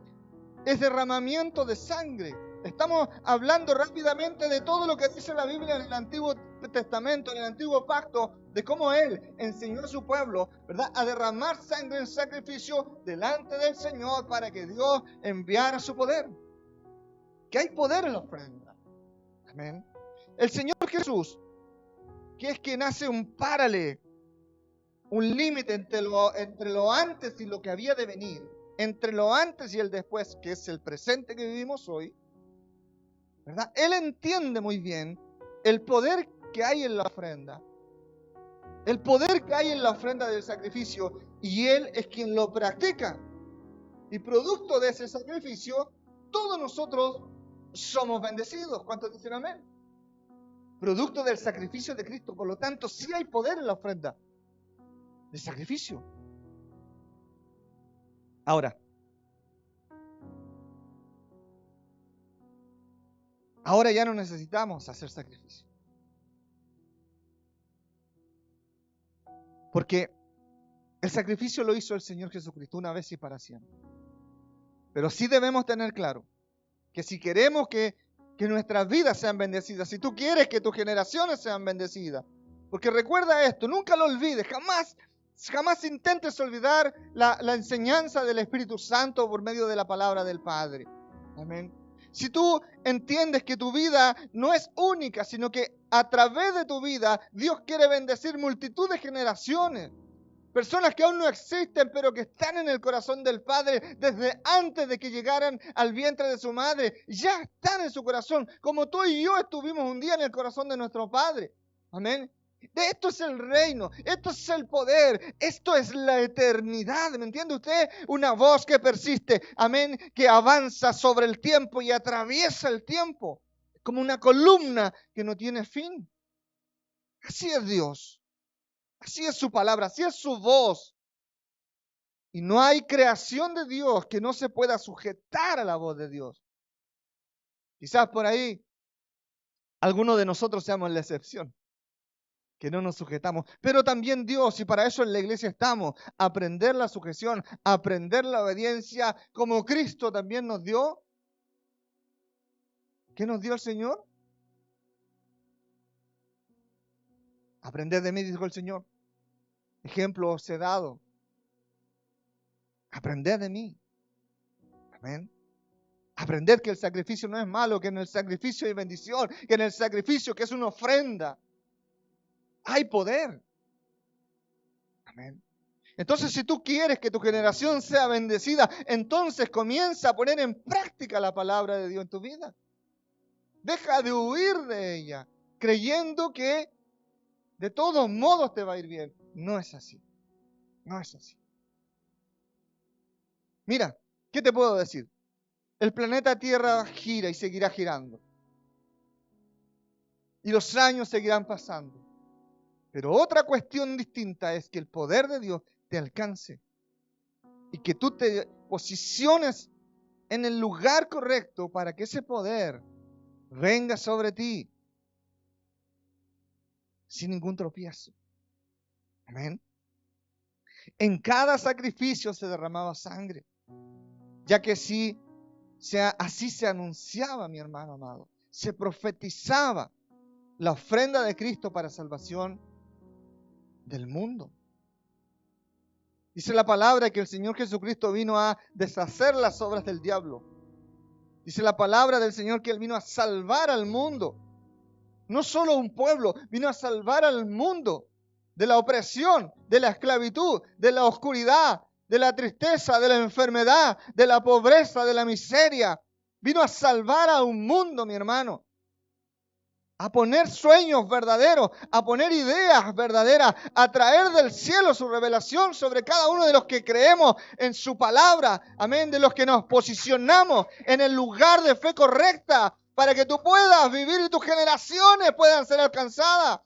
[SPEAKER 1] derramamiento de sangre. Estamos hablando rápidamente de todo lo que dice la Biblia en el Antiguo Testamento, en el Antiguo Pacto, de cómo Él enseñó a su pueblo, ¿verdad?, a derramar sangre en sacrificio delante del Señor para que Dios enviara su poder. Que hay poder en la ofrenda. Amén. El Señor Jesús, que es quien hace un paralelo, un límite entre lo antes y lo que había de venir, entre lo antes y el después, que es el presente que vivimos hoy, ¿verdad? Él entiende muy bien el poder que hay en la ofrenda, el poder que hay en la ofrenda del sacrificio, y Él es quien lo practica. Y producto de ese sacrificio, todos nosotros somos bendecidos. ¿Cuántos dicen amén? Producto del sacrificio de Cristo. Por lo tanto, sí hay poder en la ofrenda de sacrificio. Ahora ya no necesitamos hacer sacrificio. Porque el sacrificio lo hizo el Señor Jesucristo una vez y para siempre. Pero sí debemos tener claro que si queremos que nuestras vidas sean bendecidas, si tú quieres que tus generaciones sean bendecidas, porque recuerda esto, nunca lo olvides, jamás intentes olvidar la enseñanza del Espíritu Santo por medio de la palabra del Padre. Amén. Si tú entiendes que tu vida no es única, sino que a través de tu vida Dios quiere bendecir multitud de generaciones, personas que aún no existen, pero que están en el corazón del Padre desde antes de que llegaran al vientre de su madre, ya están en su corazón, como tú y yo estuvimos un día en el corazón de nuestro Padre. Amén. Esto es el reino, esto es el poder, esto es la eternidad, ¿me entiende usted? Una voz que persiste, amén, que avanza sobre el tiempo y atraviesa el tiempo, como una columna que no tiene fin. Así es Dios, así es su palabra, así es su voz. Y no hay creación de Dios que no se pueda sujetar a la voz de Dios. Quizás por ahí algunos de nosotros seamos la excepción, que no nos sujetamos. Pero también Dios, y para eso en la iglesia estamos, aprender la sujeción, aprender la obediencia, como Cristo también nos dio. ¿Qué nos dio el Señor? Aprender de mí, dijo el Señor. Ejemplo os he dado. Aprender de mí. Amén. Aprender que el sacrificio no es malo, que en el sacrificio hay bendición, que en el sacrificio, que es una ofrenda, hay poder. Amén. Entonces, si tú quieres que tu generación sea bendecida, entonces comienza a poner en práctica la palabra de Dios en tu vida. Deja de huir de ella, creyendo que de todos modos te va a ir bien. No es así. No es así. Mira, ¿qué te puedo decir? El planeta Tierra gira y seguirá girando. Y los años seguirán pasando. Pero otra cuestión distinta es que el poder de Dios te alcance y que tú te posiciones en el lugar correcto para que ese poder venga sobre ti sin ningún tropiezo. Amén. En cada sacrificio se derramaba sangre, ya que así se anunciaba, mi hermano amado, se profetizaba la ofrenda de Cristo para salvación del mundo. Dice la palabra que el Señor Jesucristo vino a deshacer las obras del diablo. Dice la palabra del Señor que Él vino a salvar al mundo. No solo un pueblo, vino a salvar al mundo de la opresión, de la esclavitud, de la oscuridad, de la tristeza, de la enfermedad, de la pobreza, de la miseria. Vino a salvar a un mundo, mi hermano. A poner sueños verdaderos, a poner ideas verdaderas, a traer del cielo su revelación sobre cada uno de los que creemos en su palabra. Amén, de los que nos posicionamos en el lugar de fe correcta para que tú puedas vivir y tus generaciones puedan ser alcanzadas.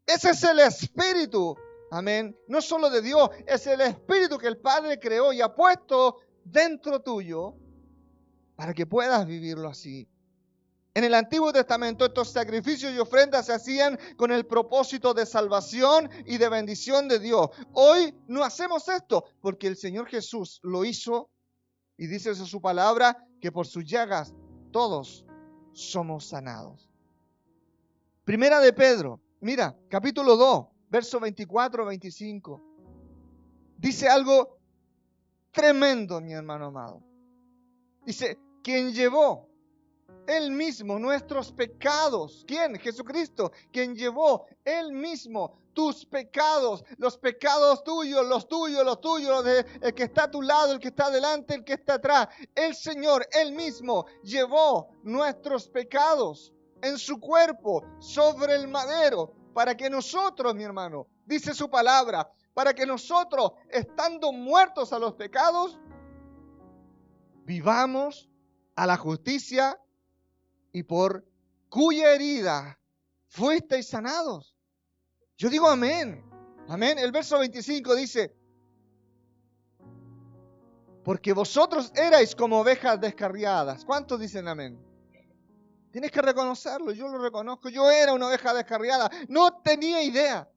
[SPEAKER 1] Ese es el espíritu, amén, no solo de Dios, es el espíritu que el Padre creó y ha puesto dentro tuyo para que puedas vivirlo así. En el Antiguo Testamento estos sacrificios y ofrendas se hacían con el propósito de salvación y de bendición de Dios. Hoy no hacemos esto porque el Señor Jesús lo hizo y dice en su palabra que por sus llagas todos somos sanados. Primera de Pedro, mira, capítulo 2, verso 24-25. Dice algo tremendo, mi hermano amado. Dice, quien llevó Él mismo nuestros pecados. ¿Quién? Jesucristo, quien llevó Él mismo tus pecados, los pecados tuyos, los de el que está a tu lado, el que está adelante, el que está atrás. El Señor, Él mismo, llevó nuestros pecados en su cuerpo sobre el madero, para que nosotros, mi hermano, dice su palabra, para que nosotros, estando muertos a los pecados, vivamos a la justicia, y por cuya herida fuisteis sanados. Yo digo amén. Amén. El verso 25 dice, porque vosotros erais como ovejas descarriadas. ¿Cuántos dicen amén? Tienes que reconocerlo, yo lo reconozco. Yo era una oveja descarriada, no tenía idea.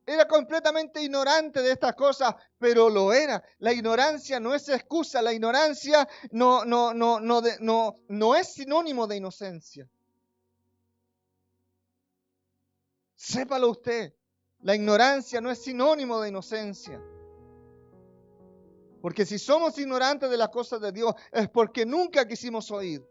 [SPEAKER 1] Era completamente ignorante de estas cosas, pero lo era. La ignorancia no es excusa, la ignorancia no es sinónimo de inocencia. Sépalo usted, la ignorancia no es sinónimo de inocencia. Porque si somos ignorantes de las cosas de Dios, es porque nunca quisimos oír.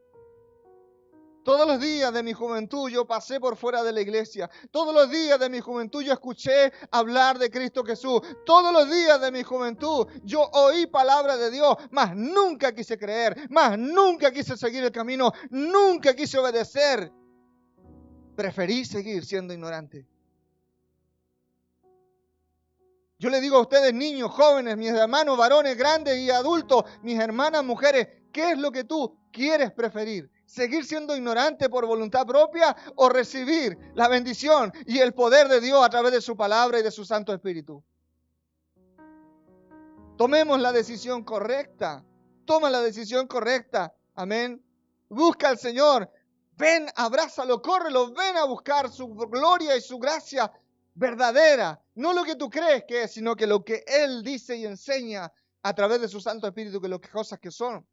[SPEAKER 1] Todos los días de mi juventud yo pasé por fuera de la iglesia. Todos los días de mi juventud yo escuché hablar de Cristo Jesús. Todos los días de mi juventud yo oí palabra de Dios, mas nunca quise creer, mas nunca quise seguir el camino, nunca quise obedecer. Preferí seguir siendo ignorante. Yo le digo a ustedes, niños, jóvenes, mis hermanos varones, grandes y adultos, mis hermanas mujeres, ¿qué es lo que tú quieres preferir? ¿Seguir siendo ignorante por voluntad propia o recibir la bendición y el poder de Dios a través de su palabra y de su Santo Espíritu? Tomemos la decisión correcta. Toma la decisión correcta. Amén. busca al Señor. Ven, abrázalo, córrelo, ven a buscar su gloria y su gracia verdadera. No lo que tú crees que es, sino que lo que Él dice y enseña a través de su Santo Espíritu, que lo que cosas que son.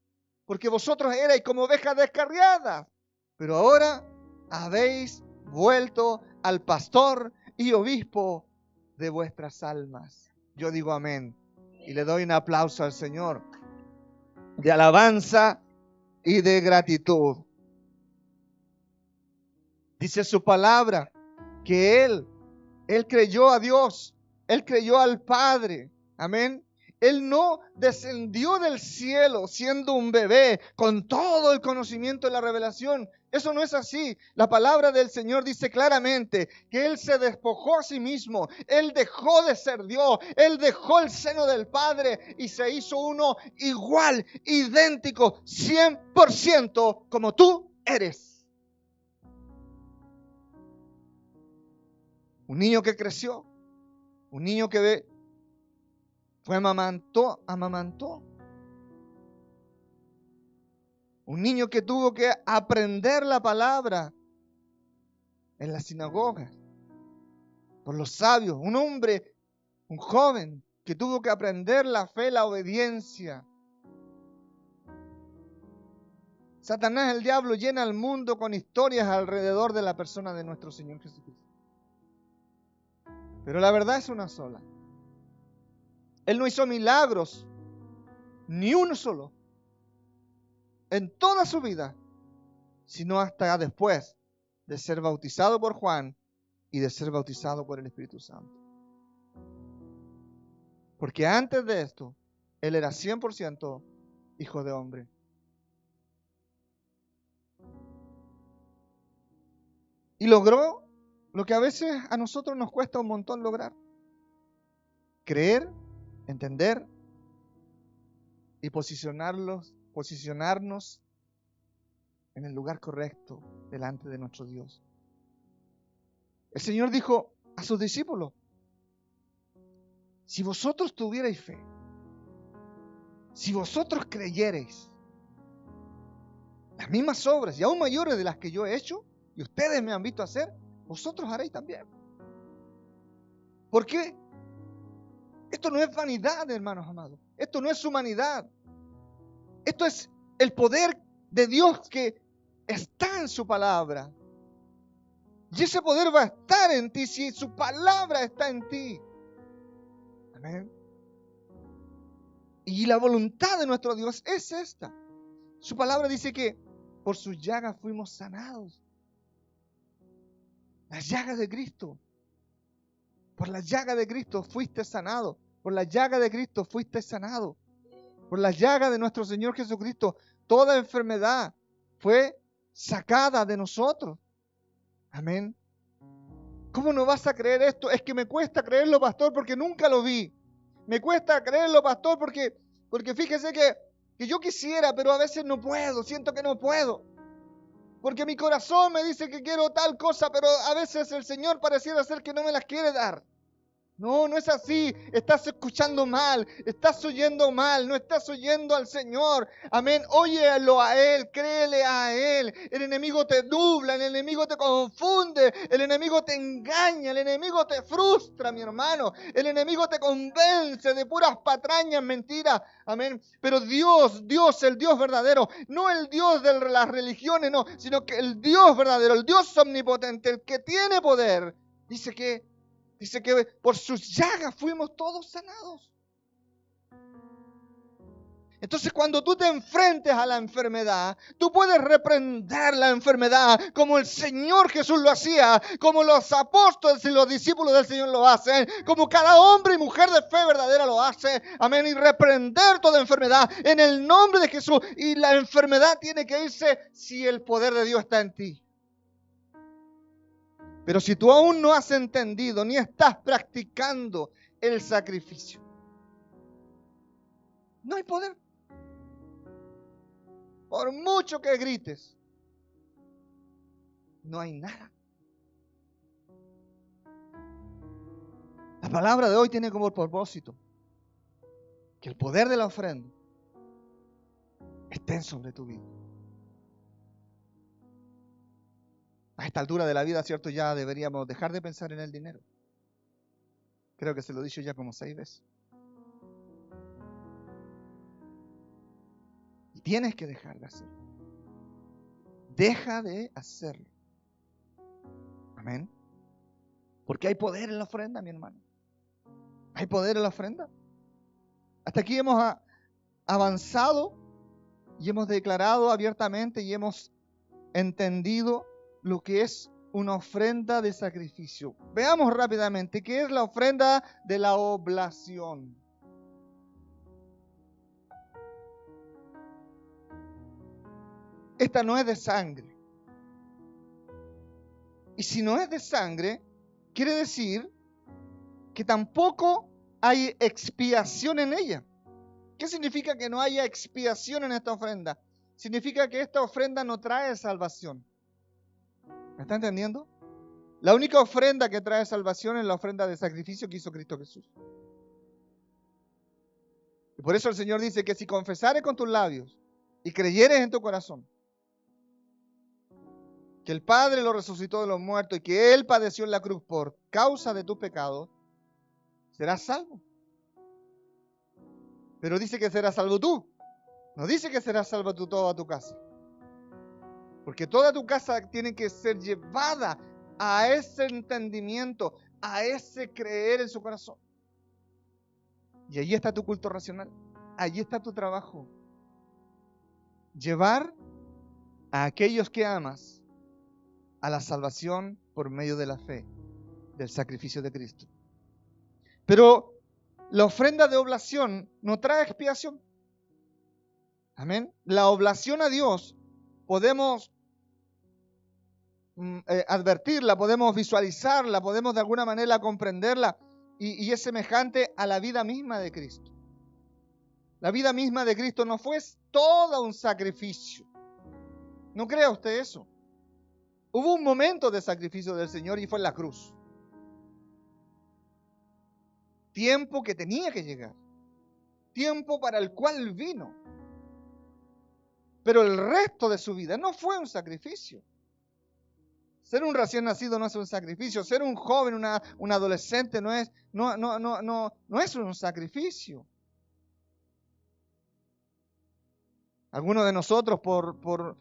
[SPEAKER 1] Porque vosotros erais como ovejas descarriadas, pero ahora habéis vuelto al pastor y obispo de vuestras almas. Yo digo amén y le doy un aplauso al Señor de alabanza y de gratitud. Dice su palabra que Él creyó a Dios, Él creyó al Padre, amén. Él no descendió del cielo siendo un bebé con todo el conocimiento de la revelación. Eso no es así. La palabra del Señor dice claramente que Él se despojó a sí mismo. Él dejó de ser Dios. Él dejó el seno del Padre y se hizo uno igual, idéntico, 100% como tú eres. Un niño que creció, un niño que amamantó. Un niño que tuvo que aprender la palabra en la sinagoga por los sabios. Un hombre, un joven que tuvo que aprender la fe, la obediencia. Satanás, el diablo, llena el mundo con historias alrededor de la persona de nuestro Señor Jesucristo. Pero la verdad es una sola. Él no hizo milagros, ni uno solo, en toda su vida, sino hasta después de ser bautizado por Juan y de ser bautizado por el Espíritu Santo. Porque antes de esto, Él era 100% hijo de hombre. Y logró lo que a veces a nosotros nos cuesta un montón lograr. Creer, entender y posicionarnos en el lugar correcto delante de nuestro Dios. El Señor dijo a sus discípulos: si vosotros tuvierais fe, si vosotros creyereis, las mismas obras y aún mayores de las que yo he hecho y ustedes me han visto hacer, vosotros haréis también. ¿Por qué? Esto no es vanidad, hermanos amados. Esto no es humanidad. Esto es el poder de Dios que está en su palabra. Y ese poder va a estar en ti si su palabra está en ti. Amén. Y la voluntad de nuestro Dios es esta. Su palabra dice que por sus llagas fuimos sanados. Las llagas de Cristo. Por la llaga de Cristo fuiste sanado. Por la llaga de Cristo fuiste sanado. Por la llaga de nuestro Señor Jesucristo, toda enfermedad fue sacada de nosotros. Amén. ¿Cómo no vas a creer esto? Es que me cuesta creerlo, pastor, porque nunca lo vi. Me cuesta creerlo, pastor, porque fíjese que yo quisiera, pero a veces no puedo. Siento que no puedo. Porque mi corazón me dice que quiero tal cosa, pero a veces el Señor pareciera ser que no me las quiere dar. No, no es así. Estás escuchando mal, estás oyendo mal, no estás oyendo al Señor. Amén. Óyelo a Él, créele a Él. El enemigo te nubla, el enemigo te confunde, el enemigo te engaña, el enemigo te frustra, mi hermano. El enemigo te convence de puras patrañas, mentiras. Amén. Pero Dios, el Dios verdadero, no el Dios de las religiones, no, sino que el Dios verdadero, el Dios omnipotente, el que tiene poder, dice que por sus llagas fuimos todos sanados. Entonces, cuando tú te enfrentes a la enfermedad, tú puedes reprender la enfermedad como el Señor Jesús lo hacía, como los apóstoles y los discípulos del Señor lo hacen, como cada hombre y mujer de fe verdadera lo hace. Amén. Y reprender toda enfermedad en el nombre de Jesús. Y la enfermedad tiene que irse si el poder de Dios está en ti. Pero si tú aún no has entendido ni estás practicando el sacrificio, no hay poder. Por mucho que grites, no hay nada. La palabra de hoy tiene como propósito que el poder de la ofrenda esté sobre tu vida. A esta altura de la vida, ¿cierto? Ya deberíamos dejar de pensar en el dinero. Creo que se lo he dicho ya como 6 veces. Y tienes que dejar de hacerlo. Deja de hacerlo. Amén. Porque hay poder en la ofrenda, mi hermano. Hay poder en la ofrenda. Hasta aquí hemos avanzado y hemos declarado abiertamente y hemos entendido lo que es una ofrenda de sacrificio. Veamos rápidamente qué es la ofrenda de la oblación. Esta no es de sangre. Y si no es de sangre, quiere decir que tampoco hay expiación en ella. ¿Qué significa que no haya expiación en esta ofrenda? Significa que esta ofrenda no trae salvación. ¿Me está entendiendo? La única ofrenda que trae salvación es la ofrenda de sacrificio que hizo Cristo Jesús. Y por eso el Señor dice que si confesares con tus labios y creyeres en tu corazón que el Padre lo resucitó de los muertos y que Él padeció en la cruz por causa de tus pecados, serás salvo. Pero dice que serás salvo tú. No dice que serás salvo tú toda tu casa. Porque toda tu casa tiene que ser llevada a ese entendimiento, a ese creer en su corazón. Y allí está tu culto racional. Allí está tu trabajo. Llevar a aquellos que amas a la salvación por medio de la fe, del sacrificio de Cristo. Pero la ofrenda de oblación no trae expiación. Amén. La oblación a Dios podemos advertirla, podemos visualizarla, podemos de alguna manera comprenderla y es semejante a la vida misma de Cristo. La vida misma de Cristo no fue todo un sacrificio. ¿No crea usted eso? Hubo un momento de sacrificio del Señor y fue en la cruz. Tiempo que tenía que llegar. Tiempo para el cual vino. Pero el resto de su vida no fue un sacrificio. Ser un recién nacido no es un sacrificio. Ser un joven, un adolescente no es un sacrificio. Algunos de nosotros por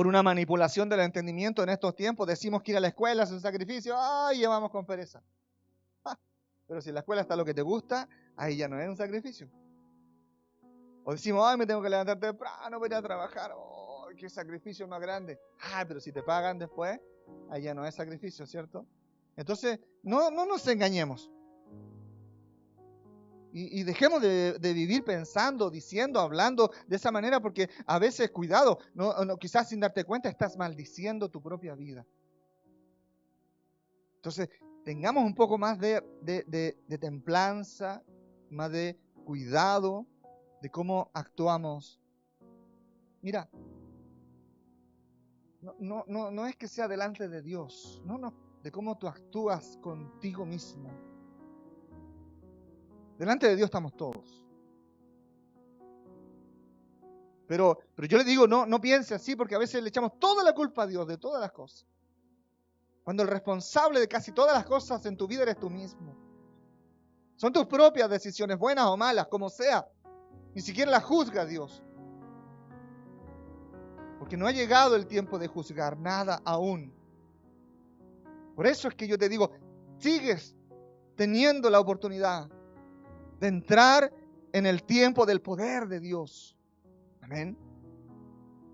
[SPEAKER 1] una manipulación del entendimiento en estos tiempos decimos que ir a la escuela es un sacrificio. ¡Ay, ya vamos con pereza! Pero si en la escuela está lo que te gusta, ahí ya no es un sacrificio. O decimos, ay, me tengo que levantar temprano para ir a trabajar. ¡Oh, qué sacrificio más grande! Ay, pero si te pagan después, ahí ya no es sacrificio, ¿cierto? Entonces, no nos engañemos. Y dejemos de vivir pensando, diciendo, hablando de esa manera, porque a veces, cuidado, quizás sin darte cuenta estás maldiciendo tu propia vida. Entonces, tengamos un poco más de templanza, más de cuidado de cómo actuamos. Mira, no es que sea delante de Dios, no, de cómo tú actúas contigo mismo. Delante de Dios estamos todos. Pero yo le digo, no piense así, porque a veces le echamos toda la culpa a Dios de todas las cosas. Cuando el responsable de casi todas las cosas en tu vida eres tú mismo. Son tus propias decisiones, buenas o malas, como sea. Ni siquiera las juzga Dios. Porque no ha llegado el tiempo de juzgar nada aún. Por eso es que yo te digo, sigues teniendo la oportunidad de entrar en el tiempo del poder de Dios. Amén.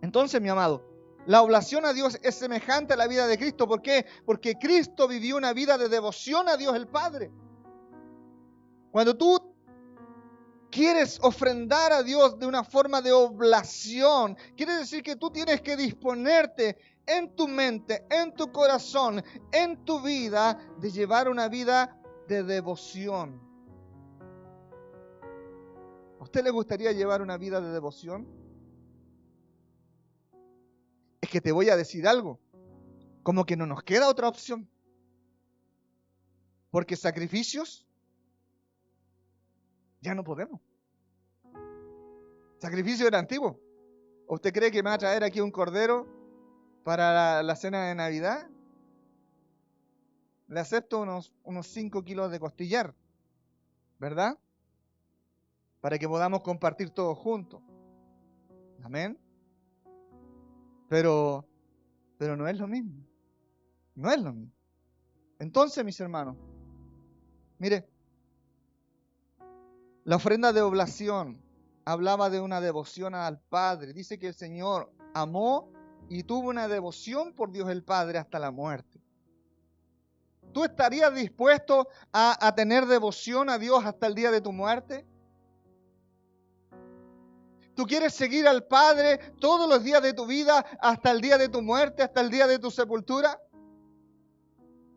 [SPEAKER 1] Entonces, mi amado, la oblación a Dios es semejante a la vida de Cristo. ¿Por qué? Porque Cristo vivió una vida de devoción a Dios el Padre. Cuando tú quieres ofrendar a Dios de una forma de oblación, quiere decir que tú tienes que disponerte en tu mente, en tu corazón, en tu vida, de llevar una vida de devoción. ¿A usted le gustaría llevar una vida de devoción? Es que te voy a decir algo, como que no nos queda otra opción. Porque sacrificios ya no podemos. Sacrificio era antiguo. ¿O usted cree que me va a traer aquí un cordero para la cena de Navidad, le acepto unos 5 kilos de costillar, ¿verdad? Para que podamos compartir todos juntos. Amén. Pero no es lo mismo. No es lo mismo. Entonces, mis hermanos, mire, la ofrenda de oblación hablaba de una devoción al Padre. Dice que el Señor amó y tuvo una devoción por Dios el Padre hasta la muerte. ¿Tú estarías dispuesto a tener devoción a Dios hasta el día de tu muerte? ¿Tú quieres seguir al Padre todos los días de tu vida hasta el día de tu muerte, hasta el día de tu sepultura?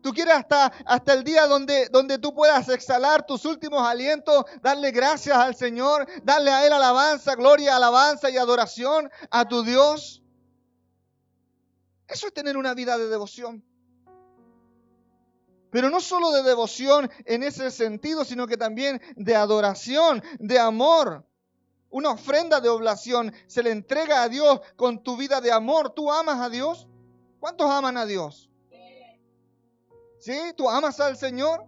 [SPEAKER 1] ¿Tú quieres hasta el día donde tú puedas exhalar tus últimos alientos, darle gracias al Señor, darle a Él alabanza, gloria, alabanza y adoración a tu Dios? Eso es tener una vida de devoción. Pero no solo de devoción en ese sentido, sino que también de adoración, de amor. Una ofrenda de oblación se le entrega a Dios con tu vida de amor. ¿Tú amas a Dios? ¿Cuántos aman a Dios? ¿Sí? ¿Tú amas al Señor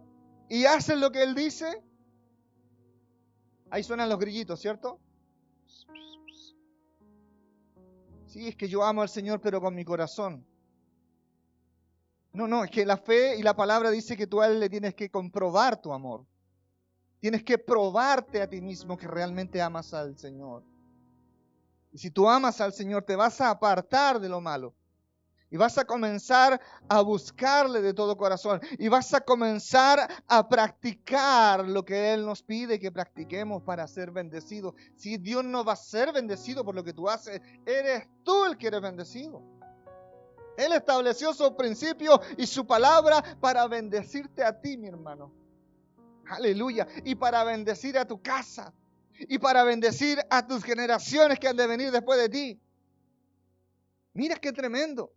[SPEAKER 1] y haces lo que Él dice? Ahí suenan los grillitos, ¿cierto? Sí, es que yo amo al Señor, pero con mi corazón. No, es que la fe y la palabra dice que tú a Él le tienes que comprobar tu amor. Tienes que probarte a ti mismo que realmente amas al Señor. Y si tú amas al Señor, te vas a apartar de lo malo. Y vas a comenzar a buscarle de todo corazón. Y vas a comenzar a practicar lo que Él nos pide que practiquemos para ser bendecidos. Si Dios no va a ser bendecido por lo que tú haces, eres tú el que eres bendecido. Él estableció sus principios y su palabra para bendecirte a ti, mi hermano. Aleluya. Y para bendecir a tu casa. Y para bendecir a tus generaciones que han de venir después de ti. Mira qué tremendo.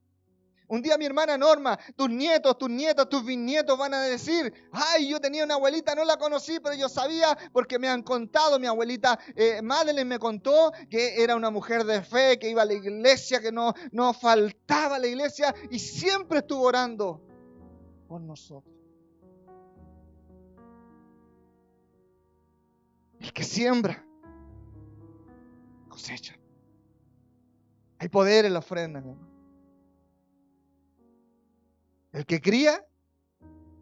[SPEAKER 1] Un día mi hermana Norma, tus nietos, tus nietas, tus bisnietos van a decir: ay, yo tenía una abuelita, no la conocí, pero yo sabía porque me han contado, mi abuelita Madeleine me contó que era una mujer de fe, que iba a la iglesia, que no faltaba a la iglesia y siempre estuvo orando por nosotros. El que siembra, cosecha. Hay poder en la ofrenda, mi hermano. El que cría,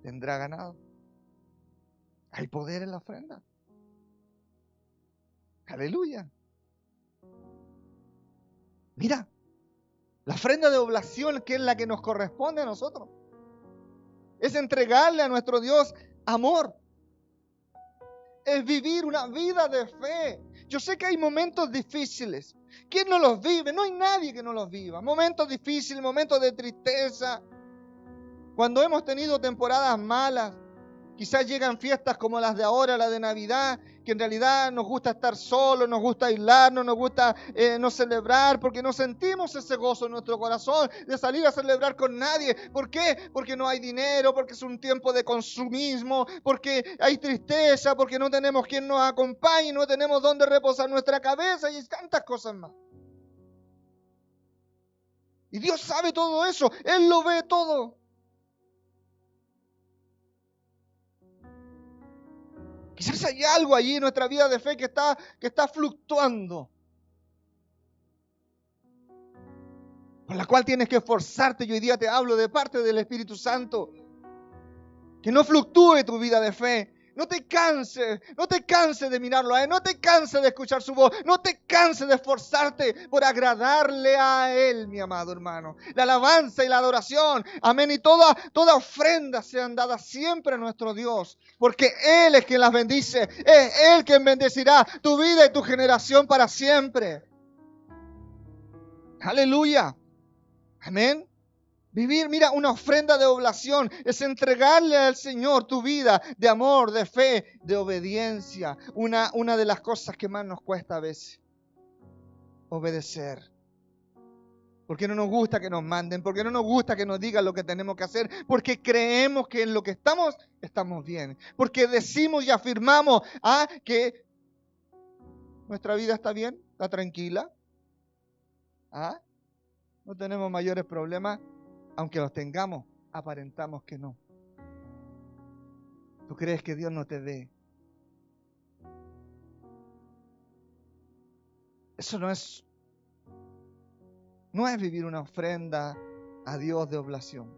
[SPEAKER 1] tendrá ganado. Hay poder en la ofrenda. Aleluya. Mira, la ofrenda de oblación, que es la que nos corresponde a nosotros, es entregarle a nuestro Dios amor. Es vivir una vida de fe. Yo sé que hay momentos difíciles. ¿Quién no los vive? No hay nadie que no los viva. Momentos difíciles, momentos de tristeza. Cuando hemos tenido temporadas malas, quizás llegan fiestas como las de ahora, la de Navidad, que en realidad nos gusta estar solos, nos gusta aislarnos, nos gusta no celebrar, porque no sentimos ese gozo en nuestro corazón de salir a celebrar con nadie. ¿Por qué? Porque no hay dinero, porque es un tiempo de consumismo, porque hay tristeza, porque no tenemos quien nos acompañe, no tenemos dónde reposar nuestra cabeza y tantas cosas más. Y Dios sabe todo eso, Él lo ve todo. Quizás hay algo allí en nuestra vida de fe que está fluctuando, por la cual tienes que esforzarte. Y hoy día te hablo de parte del Espíritu Santo. Que no fluctúe tu vida de fe. No te canses de mirarlo a Él, no te canses de escuchar su voz, no te canses de esforzarte por agradarle a Él, mi amado hermano. La alabanza y la adoración, amén, y toda ofrenda sean dadas siempre a nuestro Dios, porque Él es quien las bendice, es Él quien bendecirá tu vida y tu generación para siempre. Aleluya, amén. Vivir, mira, una ofrenda de oblación es entregarle al Señor tu vida de amor, de fe, de obediencia. Una de las cosas que más nos cuesta a veces, obedecer. Porque no nos gusta que nos manden, porque no nos gusta que nos digan lo que tenemos que hacer, porque creemos que en lo que estamos bien. Porque decimos y afirmamos que nuestra vida está bien, está tranquila. No tenemos mayores problemas, aunque los tengamos, aparentamos que no. ¿Tú crees que Dios no te ve? Eso no es vivir una ofrenda a Dios de oblación.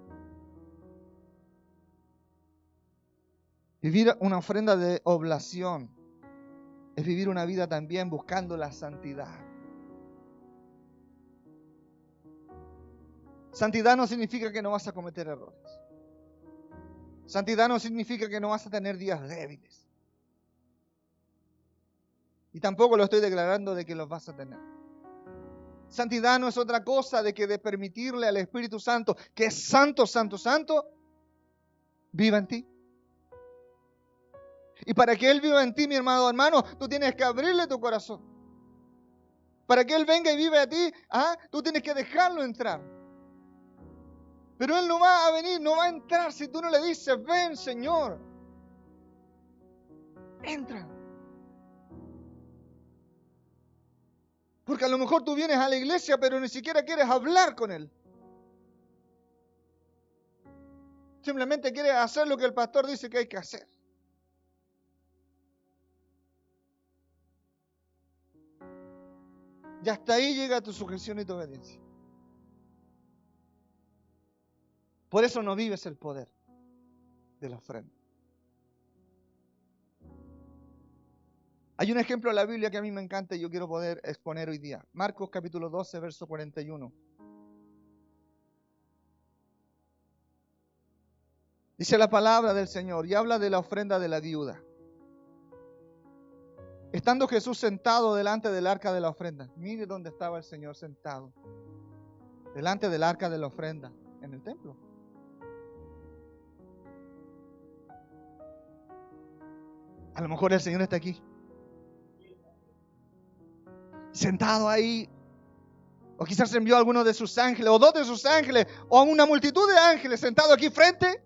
[SPEAKER 1] Vivir una ofrenda de oblación es vivir una vida también buscando la santidad. Santidad no significa que no vas a cometer errores. Santidad no significa que no vas a tener días débiles. Y tampoco lo estoy declarando de que los vas a tener. Santidad no es otra cosa de que de permitirle al Espíritu Santo, que es santo, santo, santo, viva en ti. Y para que Él viva en ti, mi hermano, tú tienes que abrirle tu corazón. Para que Él venga y viva en ti, tú tienes que dejarlo entrar. Pero Él no va a venir, no va a entrar si tú no le dices, ven, Señor. Entra. Porque a lo mejor tú vienes a la iglesia, pero ni siquiera quieres hablar con Él. Simplemente quieres hacer lo que el pastor dice que hay que hacer. Y hasta ahí llega tu sujeción y tu obediencia. Por eso no vives el poder de la ofrenda. Hay un ejemplo en la Biblia que a mí me encanta y yo quiero poder exponer hoy día. Marcos capítulo 12, verso 41. Dice la palabra del Señor y habla de la ofrenda de la viuda. Estando Jesús sentado delante del arca de la ofrenda. Mire dónde estaba el Señor sentado. Delante del arca de la ofrenda. En el templo. A lo mejor el Señor está aquí. Sentado ahí. O quizás envió a alguno de sus ángeles. O dos de sus ángeles. O a una multitud de ángeles sentado aquí frente.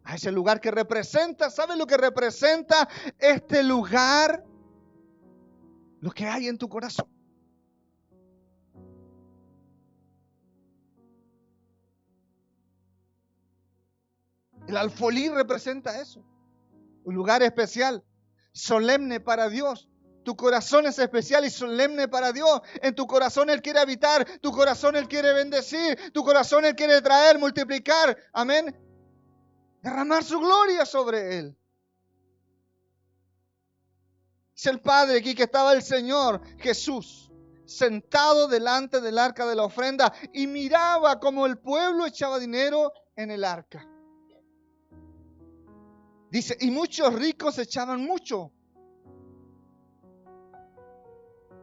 [SPEAKER 1] A ese lugar que representa. ¿Sabe lo que representa este lugar? Lo que hay en tu corazón. El alfolí representa eso. Un lugar especial, solemne para Dios. Tu corazón es especial y solemne para Dios. En tu corazón Él quiere habitar. Tu corazón Él quiere bendecir. Tu corazón Él quiere traer, multiplicar. Amén. Derramar su gloria sobre Él. Es el Padre aquí que estaba el Señor Jesús sentado delante del arca de la ofrenda y miraba como el pueblo echaba dinero en el arca. Dice, y muchos ricos echaban mucho.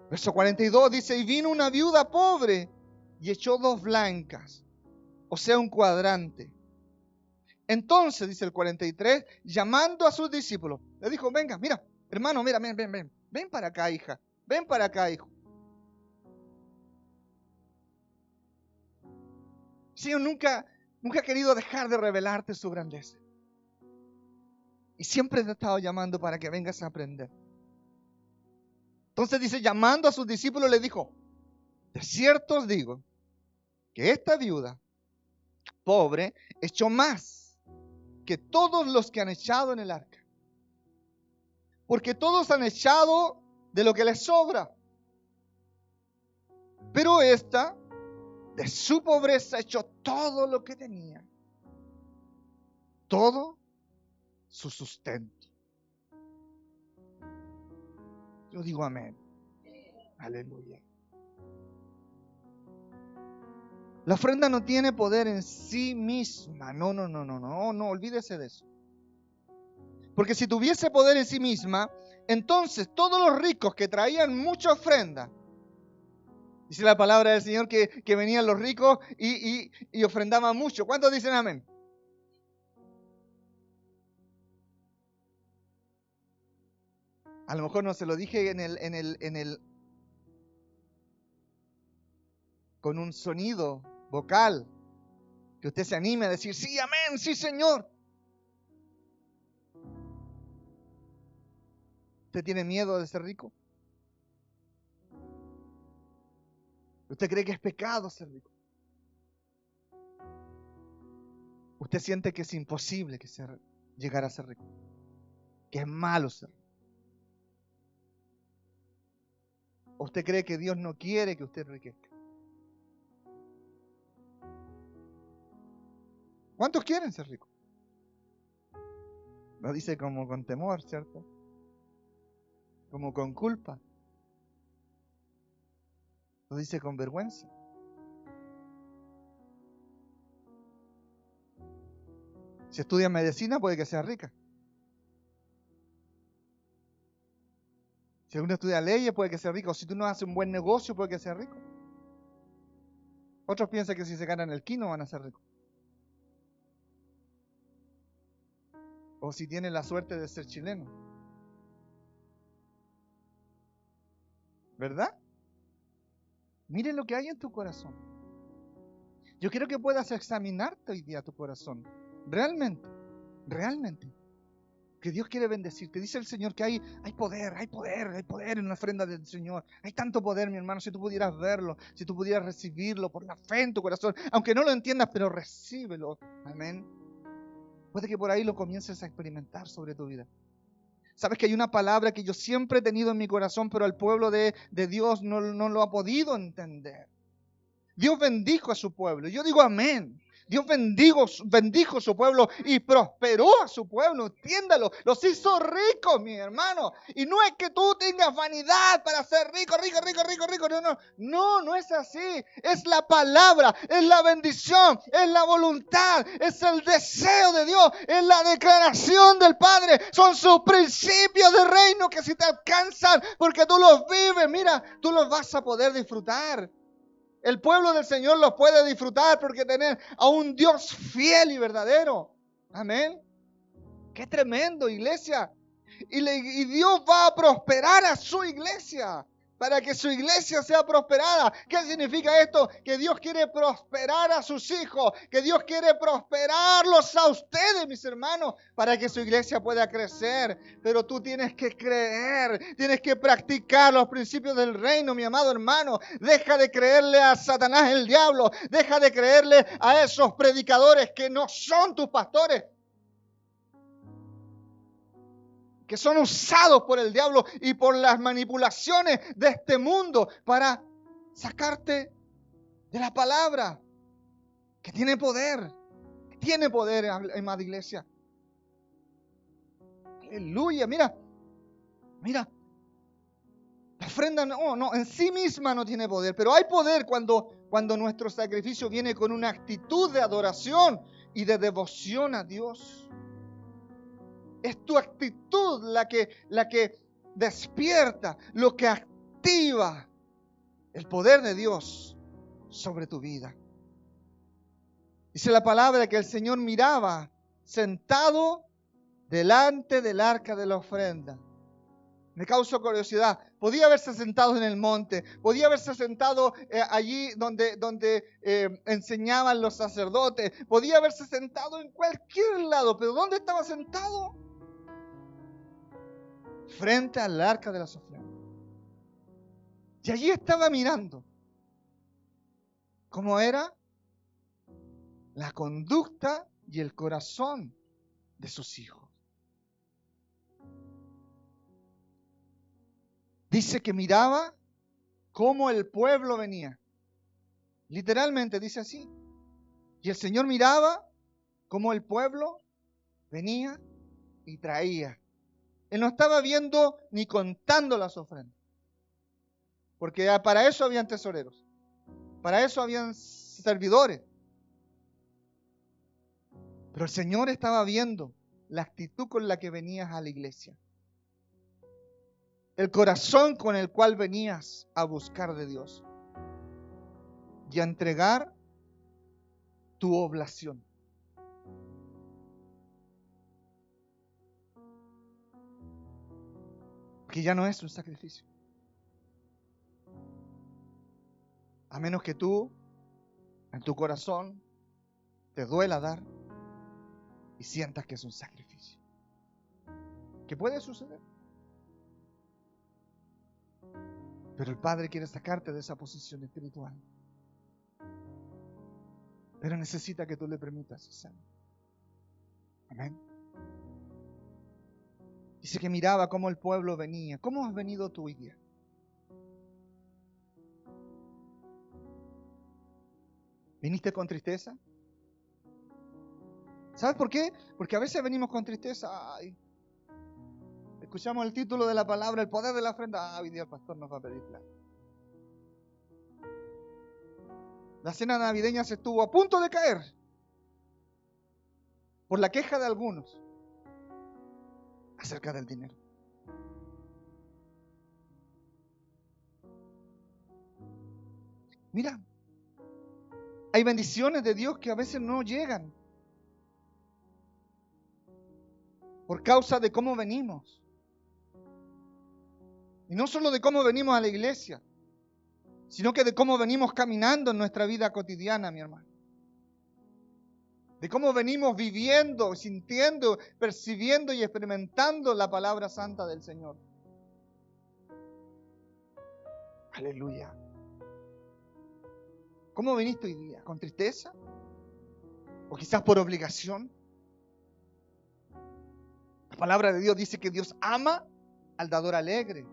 [SPEAKER 1] Verso 42 dice, y vino una viuda pobre y echó 2 blancas, o sea, un cuadrante. Entonces, dice el 43, llamando a sus discípulos, le dijo, venga, mira, hermano, mira, ven para acá, hija, ven para acá, hijo. Señor nunca ha querido dejar de revelarte su grandeza. Y siempre te ha estado llamando para que vengas a aprender. Entonces dice, llamando a sus discípulos, le dijo, de cierto os digo, que esta viuda pobre echó más que todos los que han echado en el arca. Porque todos han echado de lo que les sobra. Pero esta, de su pobreza, echó todo lo que tenía. Todo su sustento. Yo digo amén. Aleluya. La ofrenda no tiene poder en sí misma. No, olvídese de eso. Porque si tuviese poder en sí misma, entonces todos los ricos que traían mucha ofrenda, dice la palabra del Señor que venían los ricos y ofrendaban mucho. ¿Cuántos dicen amén? A lo mejor no se lo dije con un sonido vocal, que usted se anime a decir, sí, amén, sí, Señor. ¿Usted tiene miedo de ser rico? ¿Usted cree que es pecado ser rico? ¿Usted siente que es imposible llegar a ser rico? ¿Que es malo ser rico? ¿O usted cree que Dios no quiere que usted enriquezca? ¿Cuántos quieren ser ricos? Lo dice como con temor, ¿cierto? Como con culpa. Lo dice con vergüenza. Si estudia medicina puede que sea rica. Si uno estudia leyes puede que sea rico. Si tú no haces un buen negocio puede que sea rico. Otros piensan que si se ganan el quino van a ser ricos. O si tienen la suerte de ser chileno. ¿Verdad? Mire lo que hay en tu corazón. Yo quiero que puedas examinarte hoy día tu corazón. Realmente. Que Dios quiere bendecirte. Dice el Señor que hay poder en la ofrenda del Señor. Hay tanto poder, mi hermano, si tú pudieras verlo, si tú pudieras recibirlo por la fe en tu corazón. Aunque no lo entiendas, pero recíbelo. Amén. Puede que por ahí lo comiences a experimentar sobre tu vida. Sabes que hay una palabra que yo siempre he tenido en mi corazón, pero el pueblo de Dios no lo ha podido entender. Dios bendijo a su pueblo. Yo digo amén. Dios bendijo a su pueblo y prosperó a su pueblo. Entiéndalo. Los hizo ricos, mi hermano. Y no es que tú tengas vanidad para ser rico. No es así. Es la palabra, es la bendición, es la voluntad, es el deseo de Dios, es la declaración del Padre. Son sus principios de reino que si te alcanzan porque tú los vives, mira, tú los vas a poder disfrutar. El pueblo del Señor los puede disfrutar porque tienen a un Dios fiel y verdadero. Amén. Qué tremendo, iglesia. Y Dios va a prosperar a su iglesia. Para que su iglesia sea prosperada. ¿Qué significa esto? Que Dios quiere prosperar a sus hijos. Que Dios quiere prosperarlos a ustedes, mis hermanos. Para que su iglesia pueda crecer. Pero tú tienes que creer. Tienes que practicar los principios del reino, mi amado hermano. Deja de creerle a Satanás el diablo. Deja de creerle a esos predicadores que no son tus pastores. Que son usados por el diablo y por las manipulaciones de este mundo para sacarte de la palabra que tiene poder, amada iglesia. Aleluya, mira, la ofrenda no, en sí misma no tiene poder, pero hay poder cuando nuestro sacrificio viene con una actitud de adoración y de devoción a Dios. Es tu actitud la que despierta, lo que activa el poder de Dios sobre tu vida. Dice la palabra que el Señor miraba sentado delante del arca de la ofrenda. Me causó curiosidad. Podía haberse sentado en el monte, podía haberse sentado allí donde enseñaban los sacerdotes, podía haberse sentado en cualquier lado, pero ¿dónde estaba sentado? Frente al arca de las ofrendas. Y allí estaba mirando cómo era la conducta y el corazón de sus hijos. Dice que miraba cómo el pueblo venía. Literalmente dice así. Y el Señor miraba cómo el pueblo venía y traía. Él no estaba viendo ni contando las ofrendas. Porque para eso habían tesoreros. Para eso habían servidores. Pero el Señor estaba viendo la actitud con la que venías a la iglesia. El corazón con el cual venías a buscar de Dios. Y a entregar tu oblación. Que ya no es un sacrificio. A menos que tú, en tu corazón, te duela dar y sientas que es un sacrificio. ¿Qué puede suceder? Pero el Padre quiere sacarte de esa posición espiritual. Pero necesita que tú le permitas hacerlo. Amén. Dice que miraba cómo el pueblo venía. ¿Cómo has venido tú hoy día? ¿Viniste con tristeza? ¿Sabes por qué? Porque a veces venimos con tristeza. Ay, escuchamos el título de la palabra, el poder de la ofrenda. Hoy día el pastor nos va a pedir plata. La cena navideña se estuvo a punto de caer por la queja de algunos acerca del dinero. Mira, hay bendiciones de Dios que a veces no llegan por causa de cómo venimos. Y no solo de cómo venimos a la iglesia, sino que de cómo venimos caminando en nuestra vida cotidiana, mi hermano. De cómo venimos viviendo, sintiendo, percibiendo y experimentando la palabra santa del Señor. Aleluya. ¿Cómo viniste hoy día? ¿Con tristeza? ¿O quizás por obligación? La palabra de Dios dice que Dios ama al dador alegre.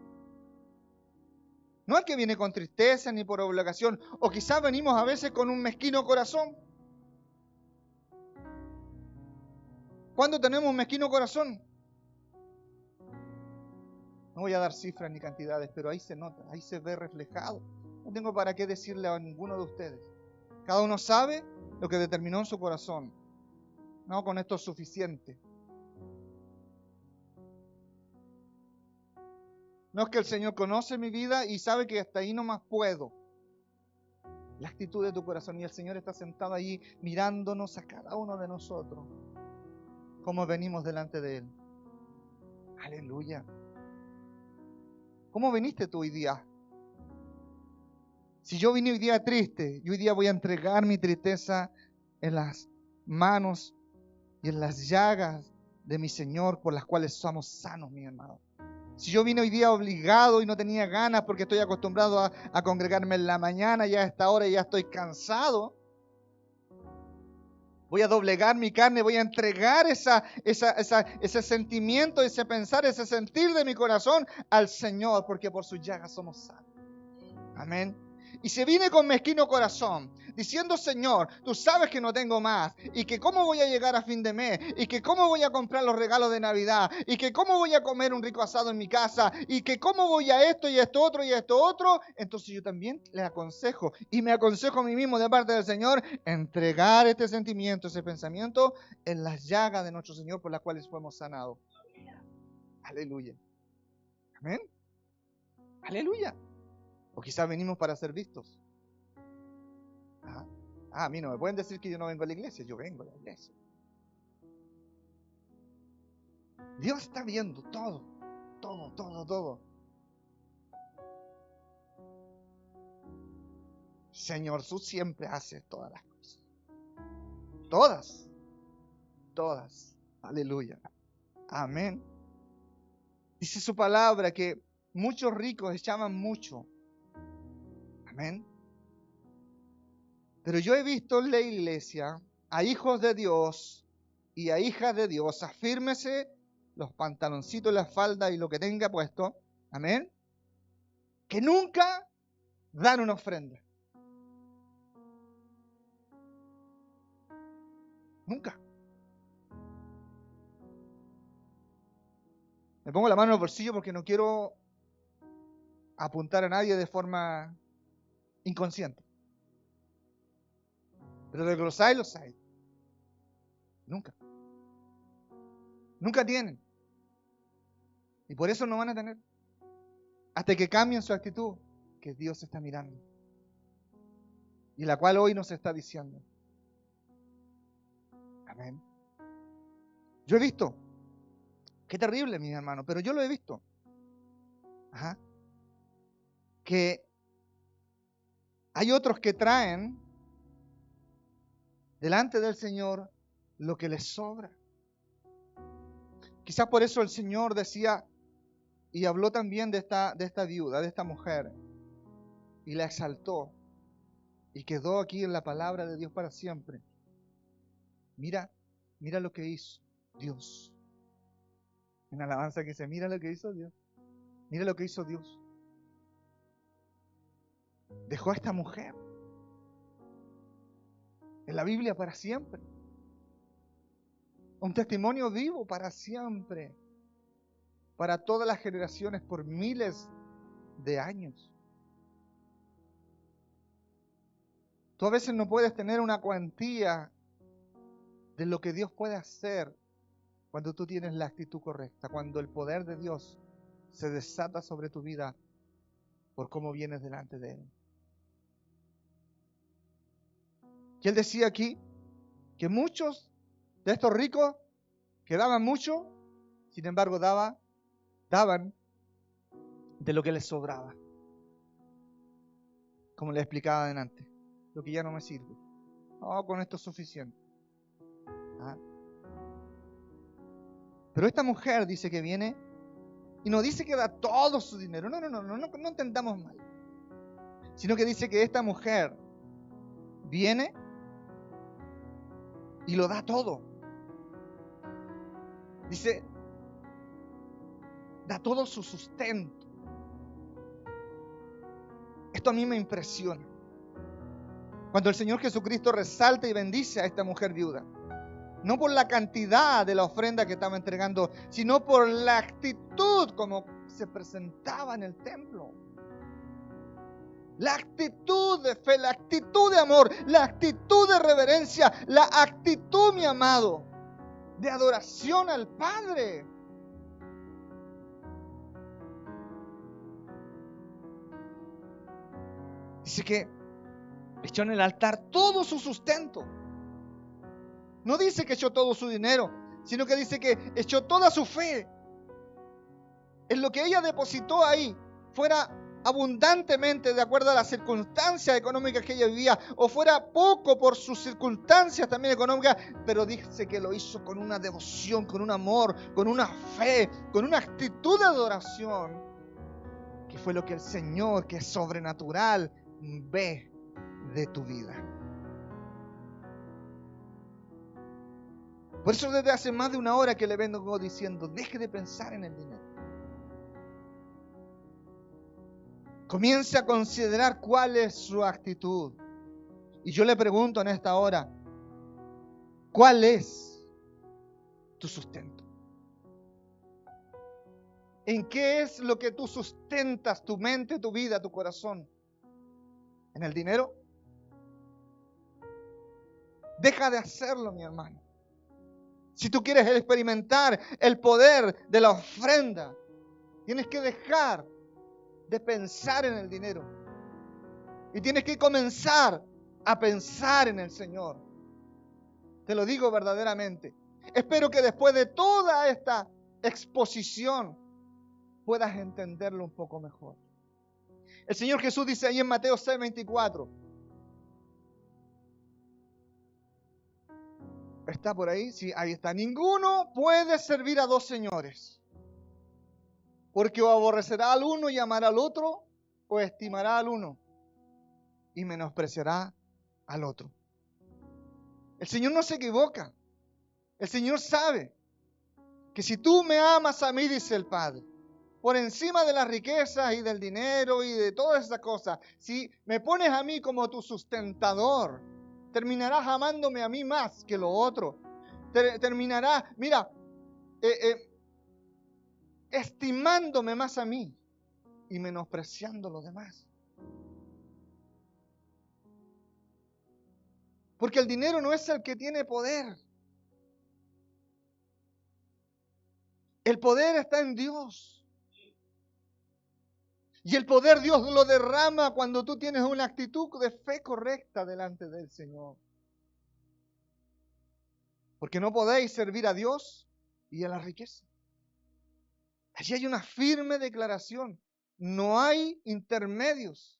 [SPEAKER 1] No al que viene con tristeza ni por obligación. O quizás venimos a veces con un mezquino corazón. ¿Cuándo tenemos un mezquino corazón? No voy a dar cifras ni cantidades, pero ahí se nota, ahí se ve reflejado. No tengo para qué decirle a ninguno de ustedes. Cada uno sabe lo que determinó en su corazón. No, con esto es suficiente. No es que el Señor conoce mi vida y sabe que hasta ahí nomás puedo. La actitud de tu corazón, y el Señor está sentado allí mirándonos a cada uno de nosotros, como venimos delante de Él. Aleluya. ¿Cómo viniste tú hoy día? Si yo vine hoy día triste, yo hoy día voy a entregar mi tristeza en las manos y en las llagas de mi Señor, por las cuales somos sanos, mi hermano. Si yo vine hoy día obligado y no tenía ganas porque estoy acostumbrado a congregarme en la mañana y a esta hora ya estoy cansado, voy a doblegar mi carne, voy a entregar ese sentimiento, ese pensar, ese sentir de mi corazón al Señor, porque por sus llagas somos sanos. Amén. Y se vine con mezquino corazón, diciendo: Señor, tú sabes que no tengo más, y que cómo voy a llegar a fin de mes, y que cómo voy a comprar los regalos de Navidad, y que cómo voy a comer un rico asado en mi casa, y que cómo voy a esto y esto otro y esto otro. Entonces yo también les aconsejo, y me aconsejo a mí mismo de parte del Señor, entregar este sentimiento, ese pensamiento en las llagas de nuestro Señor por las cuales fuimos sanados. Aleluya. Amén. Aleluya. O quizás venimos para ser vistos. A mí no me pueden decir que yo no vengo a la iglesia. Yo vengo a la iglesia. Dios está viendo todo. Todo. Señor, tú siempre haces todas las cosas. Todas. Aleluya. Amén. Dice su palabra que muchos ricos echaban mucho. Amén. Pero yo he visto en la iglesia a hijos de Dios y a hijas de Dios, afírmese los pantaloncitos, la falda y lo que tenga puesto, amén, que nunca dan una ofrenda. Nunca. Me pongo la mano en el bolsillo porque no quiero apuntar a nadie de forma inconsciente. Pero de que los hay. Nunca. Nunca tienen. Y por eso no van a tener. Hasta que cambien su actitud, que Dios está mirando. Y la cual hoy nos está diciendo. Amén. Yo he visto. Qué terrible, mis hermanos, pero yo lo he visto. Que hay otros que traen delante del Señor lo que les sobra. Quizás por eso el Señor decía, y habló también de esta viuda, de esta mujer, y la exaltó y quedó aquí en la palabra de Dios para siempre. Mira lo que hizo Dios. Una alabanza que dice, mira lo que hizo Dios. Mira lo que hizo Dios. Dejó a esta mujer en la Biblia para siempre. Un testimonio vivo para siempre. Para todas las generaciones por miles de años. Tú a veces no puedes tener una cuantía de lo que Dios puede hacer cuando tú tienes la actitud correcta, cuando el poder de Dios se desata sobre tu vida por cómo vienes delante de Él. Y Él decía aquí que muchos de estos ricos que daban mucho, sin embargo daban de lo que les sobraba. Como les explicaba adelante, lo que ya no me sirve. No, con esto es suficiente. ¿Ah? Pero esta mujer dice que viene y no dice que da todo su dinero. No entendamos mal. Sino que dice que esta mujer viene y lo da todo. Dice, da todo su sustento. Esto a mí me impresiona. Cuando el Señor Jesucristo resalta y bendice a esta mujer viuda. No por la cantidad de la ofrenda que estaba entregando, sino por la actitud como se presentaba en el templo. La actitud de fe, la actitud de amor, la actitud de reverencia, la actitud, mi amado, de adoración al Padre. Dice que echó en el altar todo su sustento. No dice que echó todo su dinero, sino que dice que echó toda su fe. En lo que ella depositó ahí, fuera abundantemente de acuerdo a las circunstancias económicas que ella vivía, o fuera poco por sus circunstancias también económicas, pero dice que lo hizo con una devoción, con un amor, con una fe, con una actitud de adoración, que fue lo que el Señor, que es sobrenatural, ve de tu vida. Por eso desde hace más de una hora que le vengo diciendo, deje de pensar en el dinero. Comience a considerar cuál es su actitud. Y yo le pregunto en esta hora, ¿cuál es tu sustento? ¿En qué es lo que tú sustentas tu mente, tu vida, tu corazón? ¿En el dinero? Deja de hacerlo, mi hermano. Si tú quieres experimentar el poder de la ofrenda, tienes que dejar de pensar en el dinero. Y tienes que comenzar a pensar en el Señor. Te lo digo verdaderamente. Espero que después de toda esta exposición puedas entenderlo un poco mejor. El Señor Jesús dice ahí en Mateo 6:24. ¿Está por ahí? Sí, ahí está. Ninguno puede servir a dos señores. Porque o aborrecerá al uno y amará al otro, o estimará al uno y menospreciará al otro. El Señor no se equivoca. El Señor sabe que si tú me amas a mí, dice el Padre, por encima de las riquezas y del dinero y de todas esas cosas, si me pones a mí como tu sustentador, terminarás amándome a mí más que lo otro. Terminarás, mira, estimándome más a mí y menospreciando lo demás. Porque el dinero no es el que tiene poder. El poder está en Dios. Y el poder Dios lo derrama cuando tú tienes una actitud de fe correcta delante del Señor. Porque no podéis servir a Dios y a la riqueza. Allí hay una firme declaración. No hay intermedios.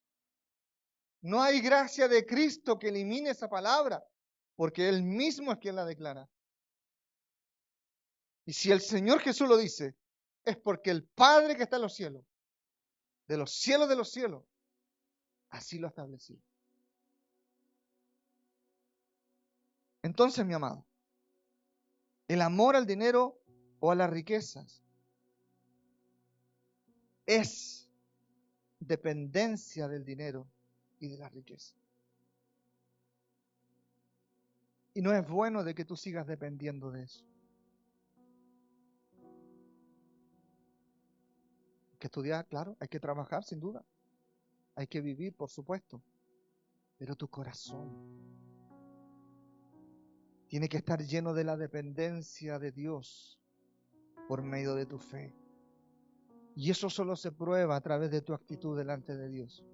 [SPEAKER 1] No hay gracia de Cristo que elimine esa palabra, porque Él mismo es quien la declara. Y si el Señor Jesús lo dice, es porque el Padre que está en los cielos, de los cielos, Así lo ha establecido. Entonces, mi amado, el amor al dinero o a las riquezas es dependencia del dinero y de la riqueza. Y no es bueno de que tú sigas dependiendo de eso. Hay que estudiar, claro, hay que trabajar, sin duda. Hay que vivir, por supuesto. Pero tu corazón tiene que estar lleno de la dependencia de Dios por medio de tu fe. Y eso solo se prueba a través de tu actitud delante de Dios.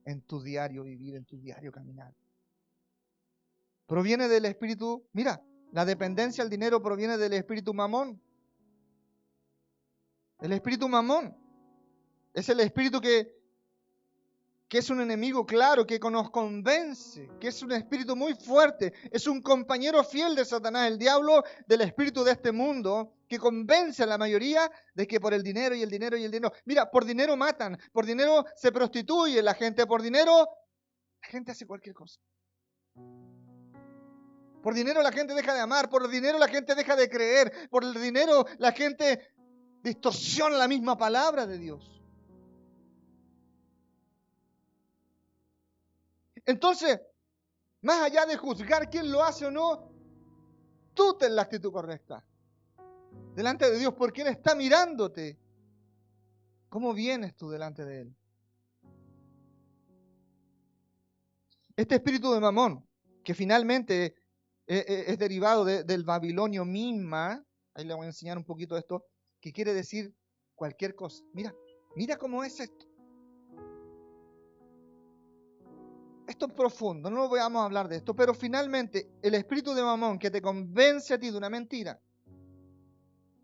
[SPEAKER 1] En tu diario vivir, en tu diario caminar. Proviene del espíritu, mira, la dependencia al dinero proviene del espíritu mamón. El espíritu mamón es el espíritu que es un enemigo claro, que nos convence, que es un espíritu muy fuerte, es un compañero fiel de Satanás, el diablo del espíritu de este mundo, que convence a la mayoría de que por el dinero y el dinero y el dinero. Mira, por dinero matan, por dinero se prostituye la gente, por dinero la gente hace cualquier cosa. Por dinero la gente deja de amar, por dinero la gente deja de creer, por el dinero la gente distorsiona la misma palabra de Dios. Entonces, más allá de juzgar quién lo hace o no, tú ten la actitud correcta delante de Dios, porque Él está mirándote. ¿Cómo vienes tú delante de Él? Este espíritu de Mamón, que finalmente es derivado del babilonio misma, ahí le voy a enseñar un poquito esto, que quiere decir cualquier cosa. Mira cómo es esto. Esto es profundo, no vamos a hablar de esto, pero finalmente el espíritu de Mamón que te convence a ti de una mentira,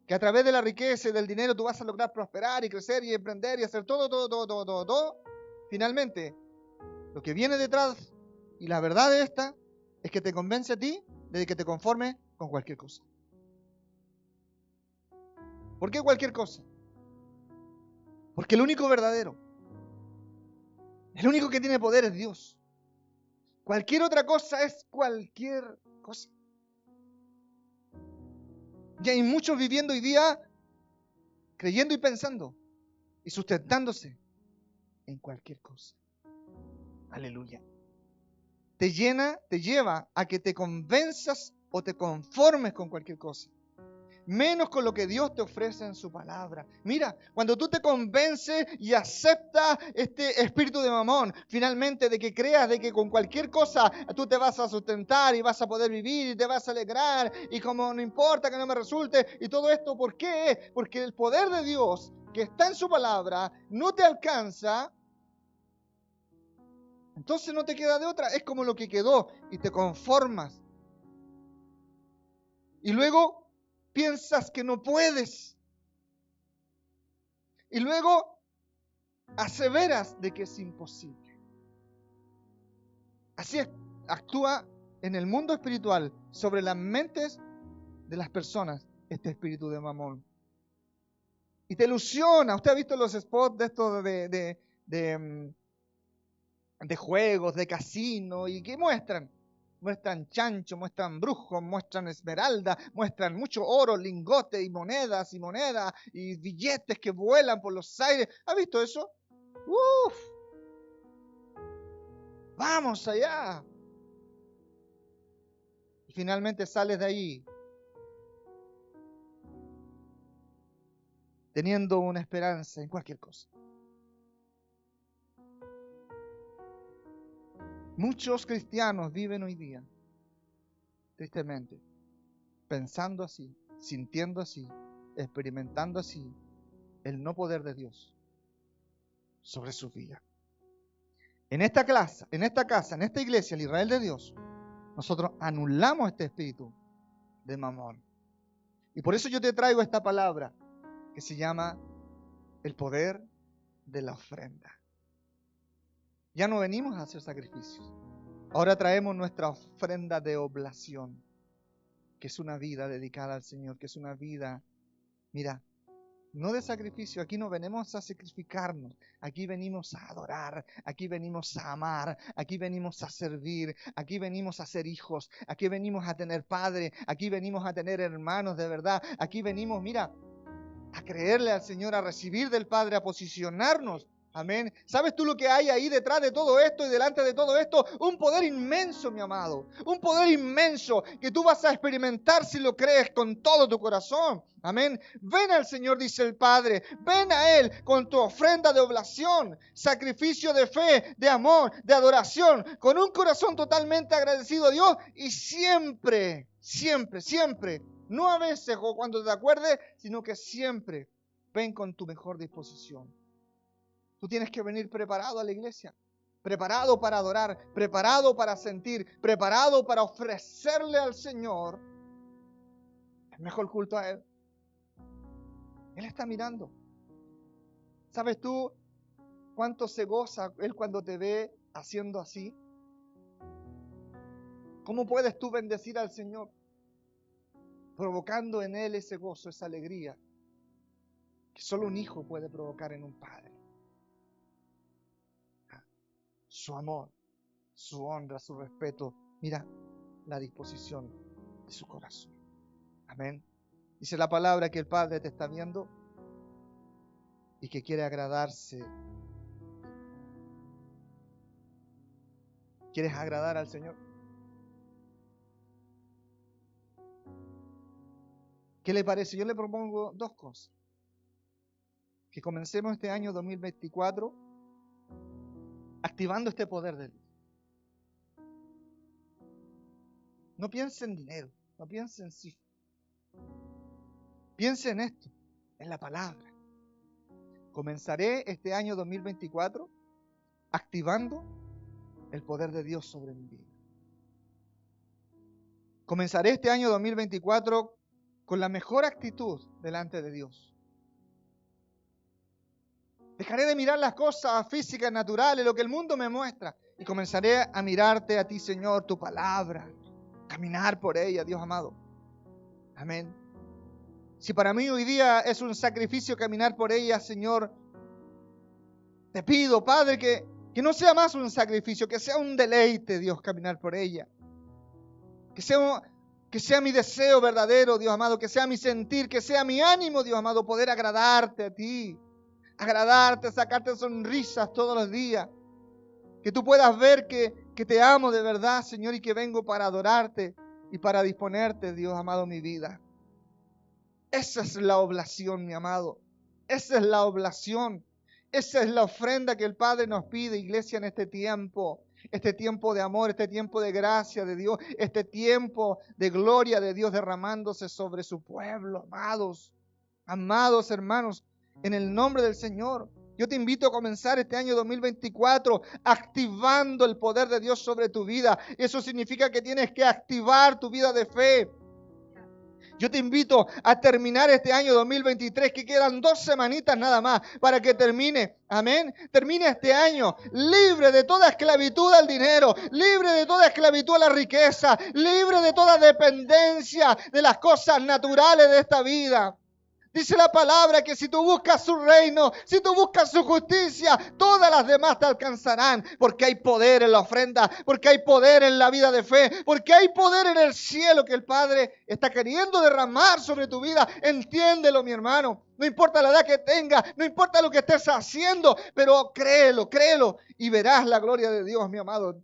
[SPEAKER 1] que a través de la riqueza y del dinero tú vas a lograr prosperar y crecer y emprender y hacer todo. Finalmente, lo que viene detrás y la verdad de esta es que te convence a ti de que te conformes con cualquier cosa. ¿Por qué cualquier cosa? Porque el único verdadero, el único que tiene poder es Dios. Cualquier otra cosa es cualquier cosa. Y hay muchos viviendo hoy día creyendo y pensando y sustentándose en cualquier cosa. Aleluya. Te lleva a que te convenzas o te conformes con cualquier cosa. Menos con lo que Dios te ofrece en su palabra. Mira, cuando tú te convences y aceptas este espíritu de Mamón, finalmente de que creas de que con cualquier cosa tú te vas a sustentar y vas a poder vivir y te vas a alegrar y como no importa que no me resulte y todo esto, ¿por qué? Porque el poder de Dios que está en su palabra no te alcanza. Entonces no te queda de otra, es como lo que quedó y te conformas. Y luego piensas que no puedes. Y luego aseveras de que es imposible. Así actúa en el mundo espiritual sobre las mentes de las personas este espíritu de Mamón. Y te ilusiona. Usted ha visto los spots de estos de juegos, de casino, y ¿qué muestran? Muestran chancho, muestran brujos, muestran esmeralda, muestran mucho oro, lingotes y monedas y billetes que vuelan por los aires. ¿Ha visto eso? ¡Uf! ¡Vamos allá! Y finalmente sales de ahí teniendo una esperanza en cualquier cosa. Muchos cristianos viven hoy día, tristemente, pensando así, sintiendo así, experimentando así el no poder de Dios sobre su vida. En esta casa, en esta iglesia, el Israel de Dios, nosotros anulamos este espíritu de Mamón. Y por eso yo te traigo esta palabra que se llama el poder de la ofrenda. Ya no venimos a hacer sacrificios. Ahora traemos nuestra ofrenda de oblación, que es una vida dedicada al Señor, que es una vida, mira, no de sacrificio. Aquí no venimos a sacrificarnos. Aquí venimos a adorar. Aquí venimos a amar. Aquí venimos a servir. Aquí venimos a ser hijos. Aquí venimos a tener padre. Aquí venimos a tener hermanos de verdad. Aquí venimos, mira, a creerle al Señor, a recibir del Padre, a posicionarnos. Amén. ¿Sabes tú lo que hay ahí detrás de todo esto y delante de todo esto? Un poder inmenso, mi amado. Un poder inmenso que tú vas a experimentar si lo crees con todo tu corazón. Amén. Ven al Señor, dice el Padre. Ven a Él con tu ofrenda de oblación, sacrificio de fe, de amor, de adoración, con un corazón totalmente agradecido a Dios y siempre, siempre, siempre, no a veces o cuando te acuerdes, sino que siempre ven con tu mejor disposición. Tú tienes que venir preparado a la iglesia, preparado para adorar, preparado para sentir, preparado para ofrecerle al Señor el mejor culto a Él. Él está mirando. ¿Sabes tú cuánto se goza Él cuando te ve haciendo así? ¿Cómo puedes tú bendecir al Señor? Provocando en Él ese gozo, esa alegría que solo un hijo puede provocar en un padre. Su amor, su honra, su respeto. Mira la disposición de su corazón. Amén. Dice la palabra que el Padre te está viendo y que quiere agradarse. ¿Quieres agradar al Señor? ¿Qué le parece? Yo le propongo dos cosas. Que comencemos este año 2024 activando este poder de Dios. No piense en dinero, no piense en cifras. Piense en esto, en la palabra. Comenzaré este año 2024 activando el poder de Dios sobre mi vida. Comenzaré este año 2024 con la mejor actitud delante de Dios. Dejaré de mirar las cosas físicas, naturales, lo que el mundo me muestra, y comenzaré a mirarte a ti, Señor, tu palabra, caminar por ella, Dios amado. Amén. Si para mí hoy día es un sacrificio caminar por ella, Señor, te pido, Padre, que no sea más un sacrificio, que sea un deleite, Dios, caminar por ella. Que sea mi deseo verdadero, Dios amado, que sea mi sentir, que sea mi ánimo, Dios amado, poder agradarte a ti. Agradarte, sacarte sonrisas todos los días. Que tú puedas ver que te amo de verdad, Señor, y que vengo para adorarte y para disponerte, Dios amado, mi vida. Esa es la oblación, mi amado. Esa es la oblación. Esa es la ofrenda que el Padre nos pide, iglesia, en este tiempo. Este tiempo de amor, este tiempo de gracia de Dios, este tiempo de gloria de Dios derramándose sobre su pueblo, amados. Amados hermanos, en el nombre del Señor, yo te invito a comenzar este año 2024 activando el poder de Dios sobre tu vida. Eso significa que tienes que activar tu vida de fe. Yo te invito a terminar este año 2023, que quedan 2 semanitas nada más para que termine. Amén. Termine este año libre de toda esclavitud al dinero, libre de toda esclavitud a la riqueza, libre de toda dependencia de las cosas naturales de esta vida. Dice la palabra que si tú buscas su reino, si tú buscas su justicia, todas las demás te alcanzarán. Porque hay poder en la ofrenda, porque hay poder en la vida de fe, porque hay poder en el cielo que el Padre está queriendo derramar sobre tu vida. Entiéndelo, mi hermano. No importa la edad que tengas, no importa lo que estés haciendo, pero créelo, créelo y verás la gloria de Dios, mi amado.